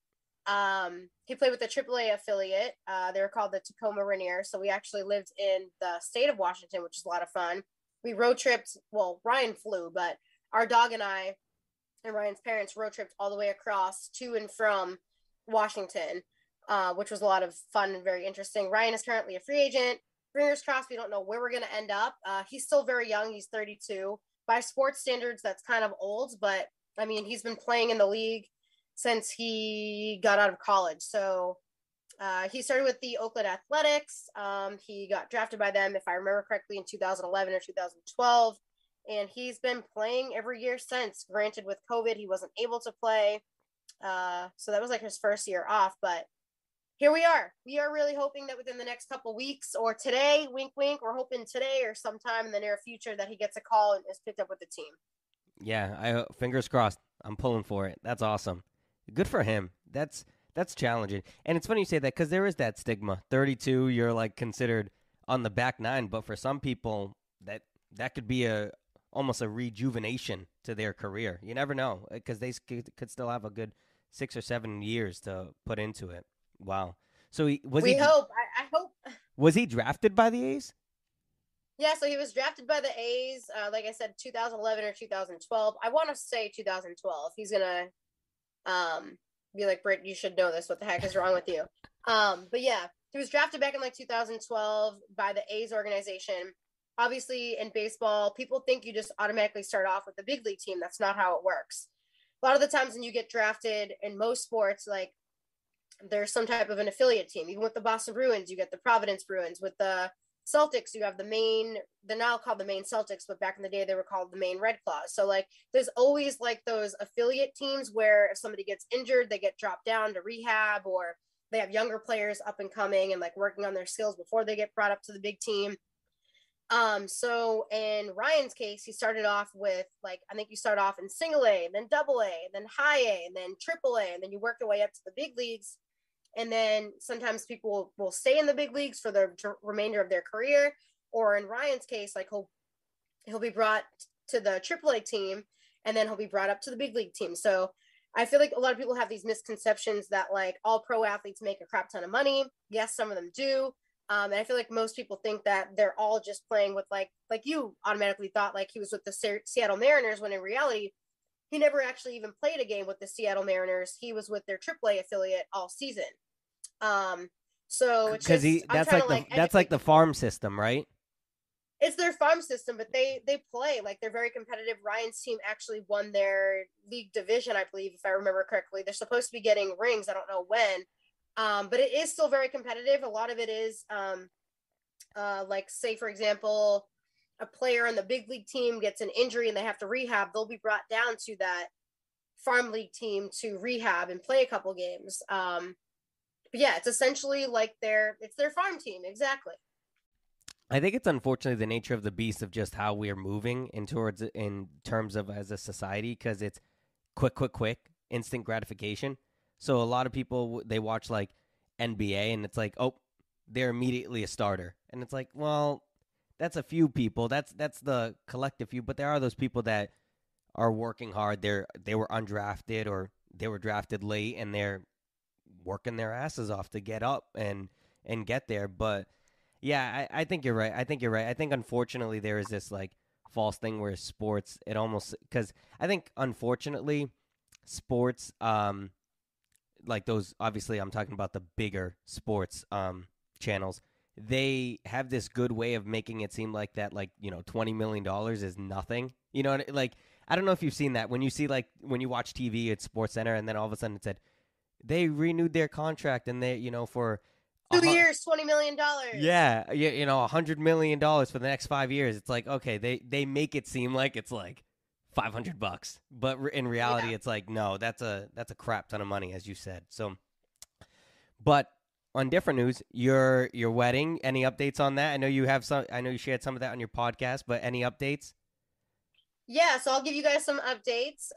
He played with the AAA affiliate. They were called the Tacoma Rainiers. So we actually lived in the state of Washington, which is a lot of fun. We road tripped. Well, Ryan flew, but our dog and I and Ryan's parents road tripped all the way across to and from Washington, which was a lot of fun and very interesting. Ryan is currently a free agent. fingers crossed, we don't know where we're going to end up. He's still very young. He's 32. By sports standards, that's kind of old, but I mean, he's been playing in the league since he got out of college. So he started with the Oakland Athletics. He got drafted by them, if I remember correctly, in 2011 or 2012. And he's been playing every year since. Granted, with COVID, he wasn't able to play. So that was like his first year off. But here we are. We are really hoping that within the next couple weeks or today, wink, wink, we're hoping today or sometime in the near future that he gets a call and is picked up with the team. Yeah, fingers crossed. I'm pulling for it. That's awesome. Good for him. That's challenging. And it's funny you say that because there is that stigma. 32, you're like considered on the back nine, but for some people, that could be almost a rejuvenation to their career. You never know because they could still have a good 6 or 7 years to put into it. Wow. So I hope. Was he drafted by the A's? Yeah, so he was drafted by the A's, like I said, 2011 or 2012. I want to say 2012. He's going to be like, Britt, you should know this. What the heck is wrong with you? But yeah, he was drafted back in like 2012 by the A's organization. Obviously, in baseball, people think you just automatically start off with the big league team. That's not how it works. A lot of the times when you get drafted in most sports, like there's some type of an affiliate team. Even with the Boston Bruins, you get the Providence Bruins. With the Celtics, you have they're now called the Maine Celtics, but back in the day they were called the Maine Red Claws. So like there's always like those affiliate teams where if somebody gets injured, they get dropped down to rehab, or they have younger players up and coming and like working on their skills before they get brought up to the big team. So in Ryan's case, he started off with like, I think you start off in single A, then double A, then high A, and then triple A, and then you work your way up to the big leagues. And then sometimes people will stay in the big leagues for the remainder of their career. Or in Ryan's case, like he'll be brought to the AAA team and then he'll be brought up to the big league team. So I feel like a lot of people have these misconceptions that like all pro athletes make a crap ton of money. Yes, some of them do. And I feel like most people think that they're all just playing with like you automatically thought like he was with the Seattle Mariners, when in reality, he never actually even played a game with the Seattle Mariners. He was with their AAA affiliate all season. So it's just that's like the farm system, right? It's their farm system, but they play like they're very competitive. Ryan's team actually won their league division, I believe, if I remember correctly. They're supposed to be getting rings. I don't know when, but it is still very competitive. A lot of it is like, say for example, a player on the big league team gets an injury and they have to rehab. They'll be brought down to that farm league team to rehab and play a couple games. But yeah, it's essentially like it's their farm team. Exactly. I think it's unfortunately the nature of the beast of just how we're moving in terms of as a society, because it's quick, instant gratification. So a lot of people, they watch like NBA and it's like, oh, they're immediately a starter. And it's like, well, that's a few people. That's the collective few. But there are those people that are working hard. They were undrafted or they were drafted late and they're working their asses off to get up and get there. But yeah, I think you're right. I think unfortunately there is this like false thing where sports, it almost, because I think unfortunately sports, like those, obviously I'm talking about the bigger sports channels, they have this good way of making it seem like that, like, you know, $20 million is nothing. You know, like, I don't know if you've seen that when you see, like, when you watch TV at Sports Center and then all of a sudden it said they renewed their contract and they, you know, for 2 years, $20 million. Yeah, you know, $100 million for the next 5 years. It's like, okay, they make it seem like it's like $500, but in reality, It's like, no, that's a crap ton of money, as you said. So, but on different news, your wedding. Any updates on that? I know you have some. I know you shared some of that on your podcast, but any updates? Yeah, so I'll give you guys some updates.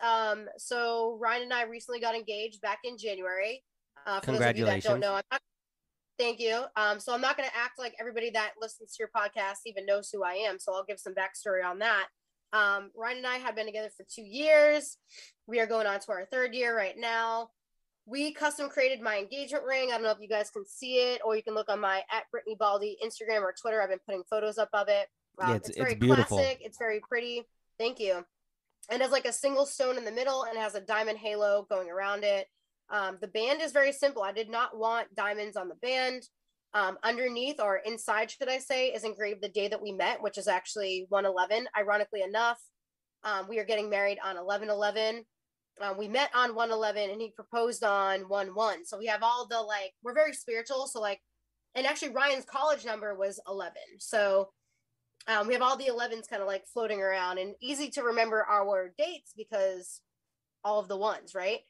So Ryan and I recently got engaged back in January. For those of you that don't know, thank you. So I'm not going to act like everybody that listens to your podcast even knows who I am. So I'll give some backstory on that. Ryan and I have been together for 2 years. We are going on to our 3rd year right now. We custom created my engagement ring. I don't know if you guys can see it, or you can look on my @Brittany Baldi Instagram or Twitter. I've been putting photos up of it. It's very beautiful. Classic. It's very pretty. Thank you. And has like a single stone in the middle and has a diamond halo going around it. The band is very simple. I did not want diamonds on the band. Underneath, or inside, should I say, is engraved the day that we met, which is actually 1/11. Ironically enough, we are getting married on 11/11. We met on 1/11, and he proposed on 1/1. So we have all the, like, we're very spiritual. So, like, and actually Ryan's college number was 11. So we have all the 11s kind of like floating around, and easy to remember our dates because all of the ones, right?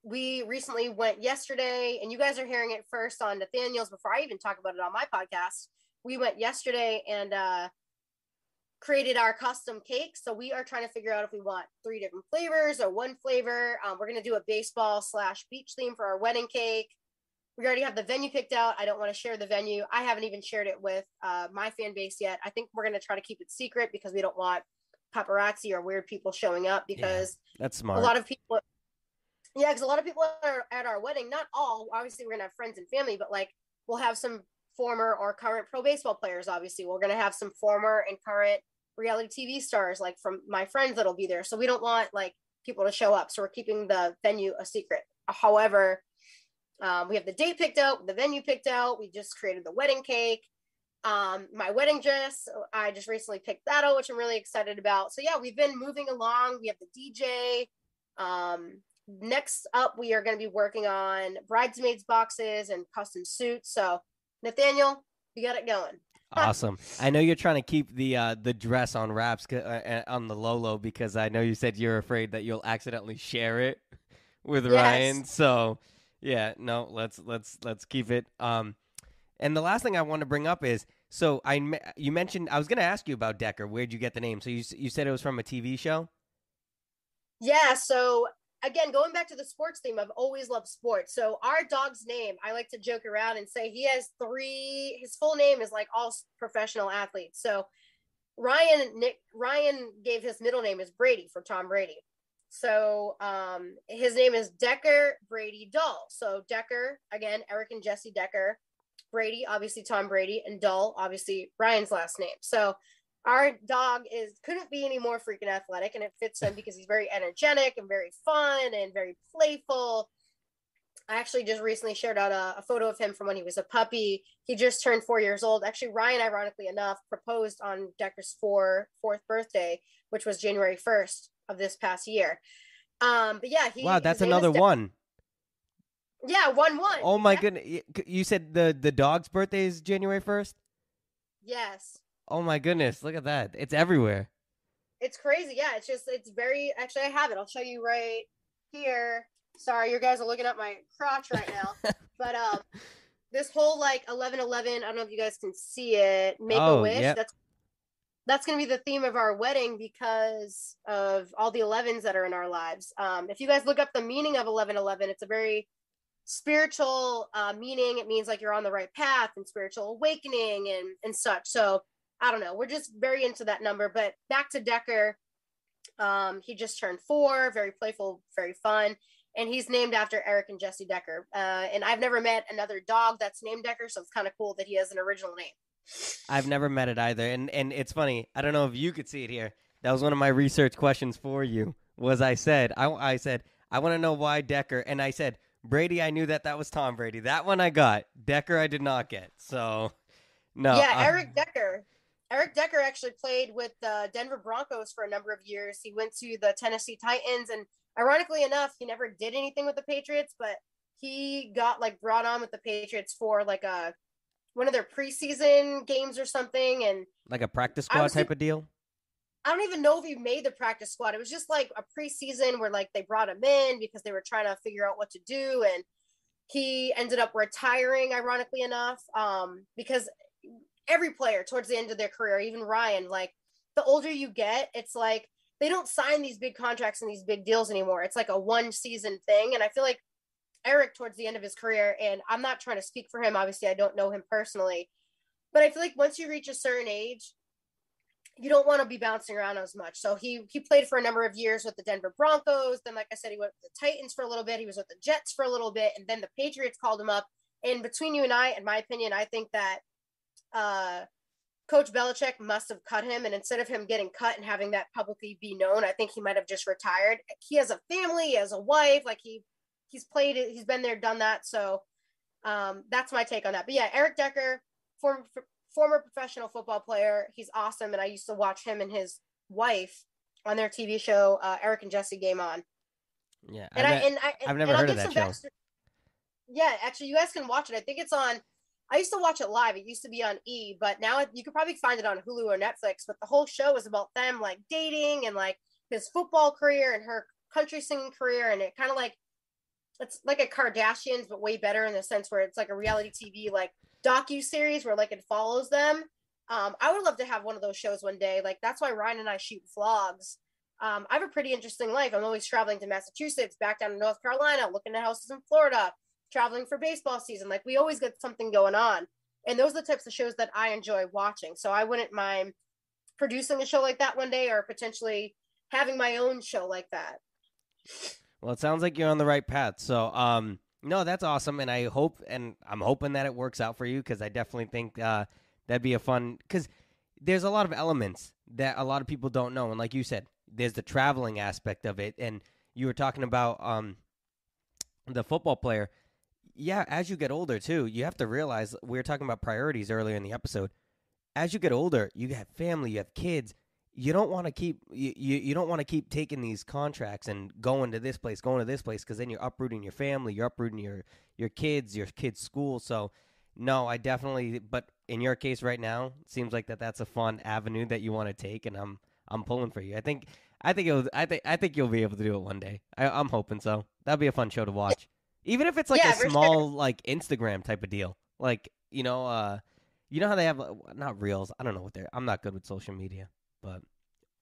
We recently went yesterday, and you guys are hearing it first on Nathanael's before I even talk about it on my podcast. We went yesterday and created our custom cake. So we are trying to figure out if we want 3 different flavors or one flavor. We're going to do a baseball/beach theme for our wedding cake. We already have the venue picked out. I don't want to share the venue. I haven't even shared it with my fan base yet. I think we're going to try to keep it secret because we don't want paparazzi or weird people showing up, because that's smart. A lot of people are at our wedding. Not all. Obviously, we're going to have friends and family, but like we'll have some former or current pro baseball players. Obviously, we're going to have some former and current reality TV stars, like from my friends that'll be there. So we don't want like people to show up. So we're keeping the venue a secret. However, we have the date picked out, the venue picked out. We just created the wedding cake. My wedding dress, I just recently picked that out, which I'm really excited about. So yeah, we've been moving along. We have the DJ. Next up, we are going to be working on bridesmaids boxes and custom suits. So Nathanael, we got it going. Awesome. I know you're trying to keep the dress on wraps on the low because I know you said you're afraid that you'll accidentally share it with Ryan. So yeah, no, let's keep it. And the last thing I want to bring up is, so you mentioned, I was going to ask you about Decker. Where'd you get the name? So you said it was from a TV show? Yeah. So again, going back to the sports theme, I've always loved sports. So our dog's name, I like to joke around and say he has 3, his full name is like all professional athletes. So Ryan gave his middle name is Brady for Tom Brady. So his name is Decker Brady Dull. So Decker, again, Eric and Jesse Decker, Brady, obviously Tom Brady, and Dull, obviously Ryan's last name. So our dog couldn't be any more freaking athletic, and it fits him because he's very energetic and very fun and very playful. I actually just recently shared out a photo of him from when he was a puppy. He just turned 4 years old. Actually, Ryan, ironically enough, proposed on Decker's fourth birthday, which was January 1st of this past year. But yeah, wow, that's another one. Yeah, 1/1. Oh my goodness! You said the dog's birthday is January 1st? Yes. Oh my goodness! Look at that! It's everywhere. It's crazy. Yeah, it's very. Actually, I have it. I'll show you right here. Sorry, you guys are looking at my crotch right now. But this whole like 11/11. I don't know if you guys can see it. Make a wish. Yep. That's going to be the theme of our wedding because of all the 11s that are in our lives. If you guys look up the meaning of 11/11, it's a very spiritual meaning. It means like you're on the right path and spiritual awakening and such. So I don't know. We're just very into that number. But back to Decker. He just turned 4, very playful, very fun. And he's named after Eric and Jesse Decker. And I've never met another dog that's named Decker. So it's kind of cool that he has an original name. I've never met it either. And it's funny. I don't know if you could see it here. That was one of my research questions for you. I said, I want to know why Decker. And I said, Brady, I knew that was Tom Brady. That one I got. Decker I did not get. So, no. Yeah, Eric Decker. Eric Decker actually played with the Denver Broncos for a number of years. He went to the Tennessee Titans, and ironically enough, he never did anything with the Patriots, but he got like brought on with the Patriots for like one of their preseason games or something, and like a practice squad type of deal. I don't even know if he made the practice squad. It was just like a preseason where like they brought him in because they were trying to figure out what to do, and he ended up retiring, ironically enough, because every player towards the end of their career, even Ryan, like the older you get, it's like they don't sign these big contracts and these big deals anymore. It's like a 1-season thing. And I feel like Eric towards the end of his career, and I'm not trying to speak for him. Obviously, I don't know him personally, but I feel like once you reach a certain age, you don't want to be bouncing around as much. So he played for a number of years with the Denver Broncos. Then, like I said, he went with the Titans for a little bit. He was with the Jets for a little bit. And then the Patriots called him up. And between you and I, in my opinion, I think that Coach Belichick must have cut him. And instead of him getting cut and having that publicly be known, I think he might have just retired. He has a family, he has a wife. Like he's played it. He's been there, done that. So That's my take on that. But yeah, Eric Decker, former professional football player. He's awesome. And I used to watch him and his wife on their TV show, Eric and Jesse Game On. Yeah, I've never heard of that show. Yeah, actually, you guys can watch it. I think it's on. I used to watch it live. It used to be on E, but now you could probably find it on Hulu or Netflix. But the whole show is about them like dating and like his football career and her country singing career, and it kind of like it's like a Kardashians, but way better in the sense where it's like a reality TV like docu-series where like it follows them. I would love to have one of those shows one day. Like that's why Ryan and I shoot vlogs. I have a pretty interesting life. I'm always traveling to Massachusetts, back down to North Carolina, looking at houses in Florida, traveling for baseball season. Like we always get something going on. And those are the types of shows that I enjoy watching. So I wouldn't mind producing a show like that one day, or potentially having my own show like that. Well, it sounds like you're on the right path. So, no, that's awesome. And I'm hoping that it works out for you, because I definitely think that'd be a fun, because there's a lot of elements that a lot of people don't know. And like you said, there's the traveling aspect of it. And you were talking about the football player. Yeah, as you get older, too, you have to realize, we were talking about priorities earlier in the episode. As you get older, you have family, you have kids. You don't want to keep you don't want to keep taking these contracts and going to this place, because then you're uprooting your family, you're uprooting your kids' school. So, no, I definitely. But in your case right now, it seems like that's a fun avenue that you want to take, and I'm pulling for you. I think you'll be able to do it one day. I'm hoping so. That'd be a fun show to watch, even if it's like a small like Instagram type of deal. Like you know how they have not reels. I don't know what I'm not good with social media. But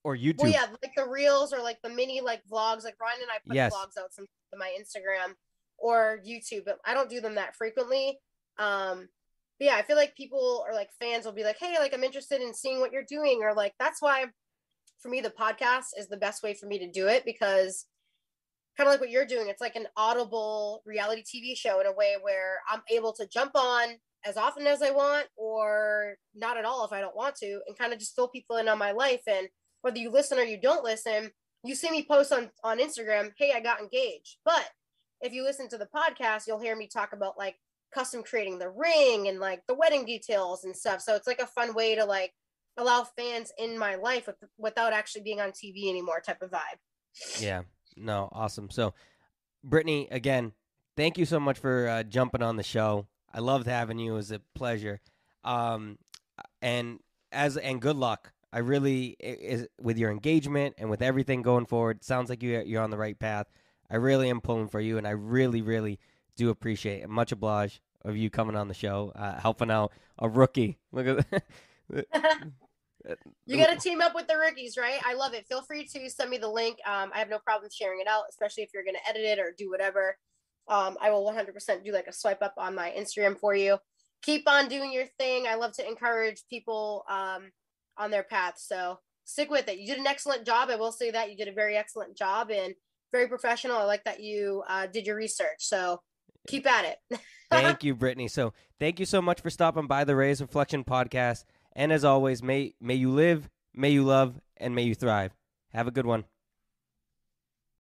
or YouTube. Well, yeah, like the reels or like the mini like vlogs. Like Ryan and I put vlogs out some to my Instagram or YouTube, but I don't do them that frequently. But yeah, I feel like people or like fans will be like, "Hey, like I'm interested in seeing what you're doing," or like that's why for me the podcast is the best way for me to do it, because kind of like what you're doing, it's like an audible reality TV show in a way where I'm able to jump on as often as I want, or not at all if I don't want to, and kind of just fill people in on my life. And whether you listen or you don't listen, you see me post on Instagram, "Hey, I got engaged." But if you listen to the podcast, you'll hear me talk about like custom creating the ring and like the wedding details and stuff. So it's like a fun way to like allow fans in my life without actually being on TV anymore type of vibe. Yeah, no, awesome. So Brittany, again, thank you so much for jumping on the show. I loved having you. It was a pleasure. And good luck. I really, with your engagement and with everything going forward, sounds like you're on the right path. I really am pulling for you, and I really, really do appreciate it. Much obliged of you coming on the show, helping out a rookie. Look at You got to team up with the rookies, right? I love it. Feel free to send me the link. I have no problem sharing it out, especially if you're going to edit it or do whatever. I will 100% do like a swipe up on my Instagram for you. Keep on doing your thing. I love to encourage people on their path. So stick with it. You did an excellent job. I will say that you did a very excellent job and very professional. I like that you did your research. So keep at it. Thank you, Brittany. So thank you so much for stopping by the Reyes Reflection podcast. And as always, may you live, may you love, and may you thrive. Have a good one.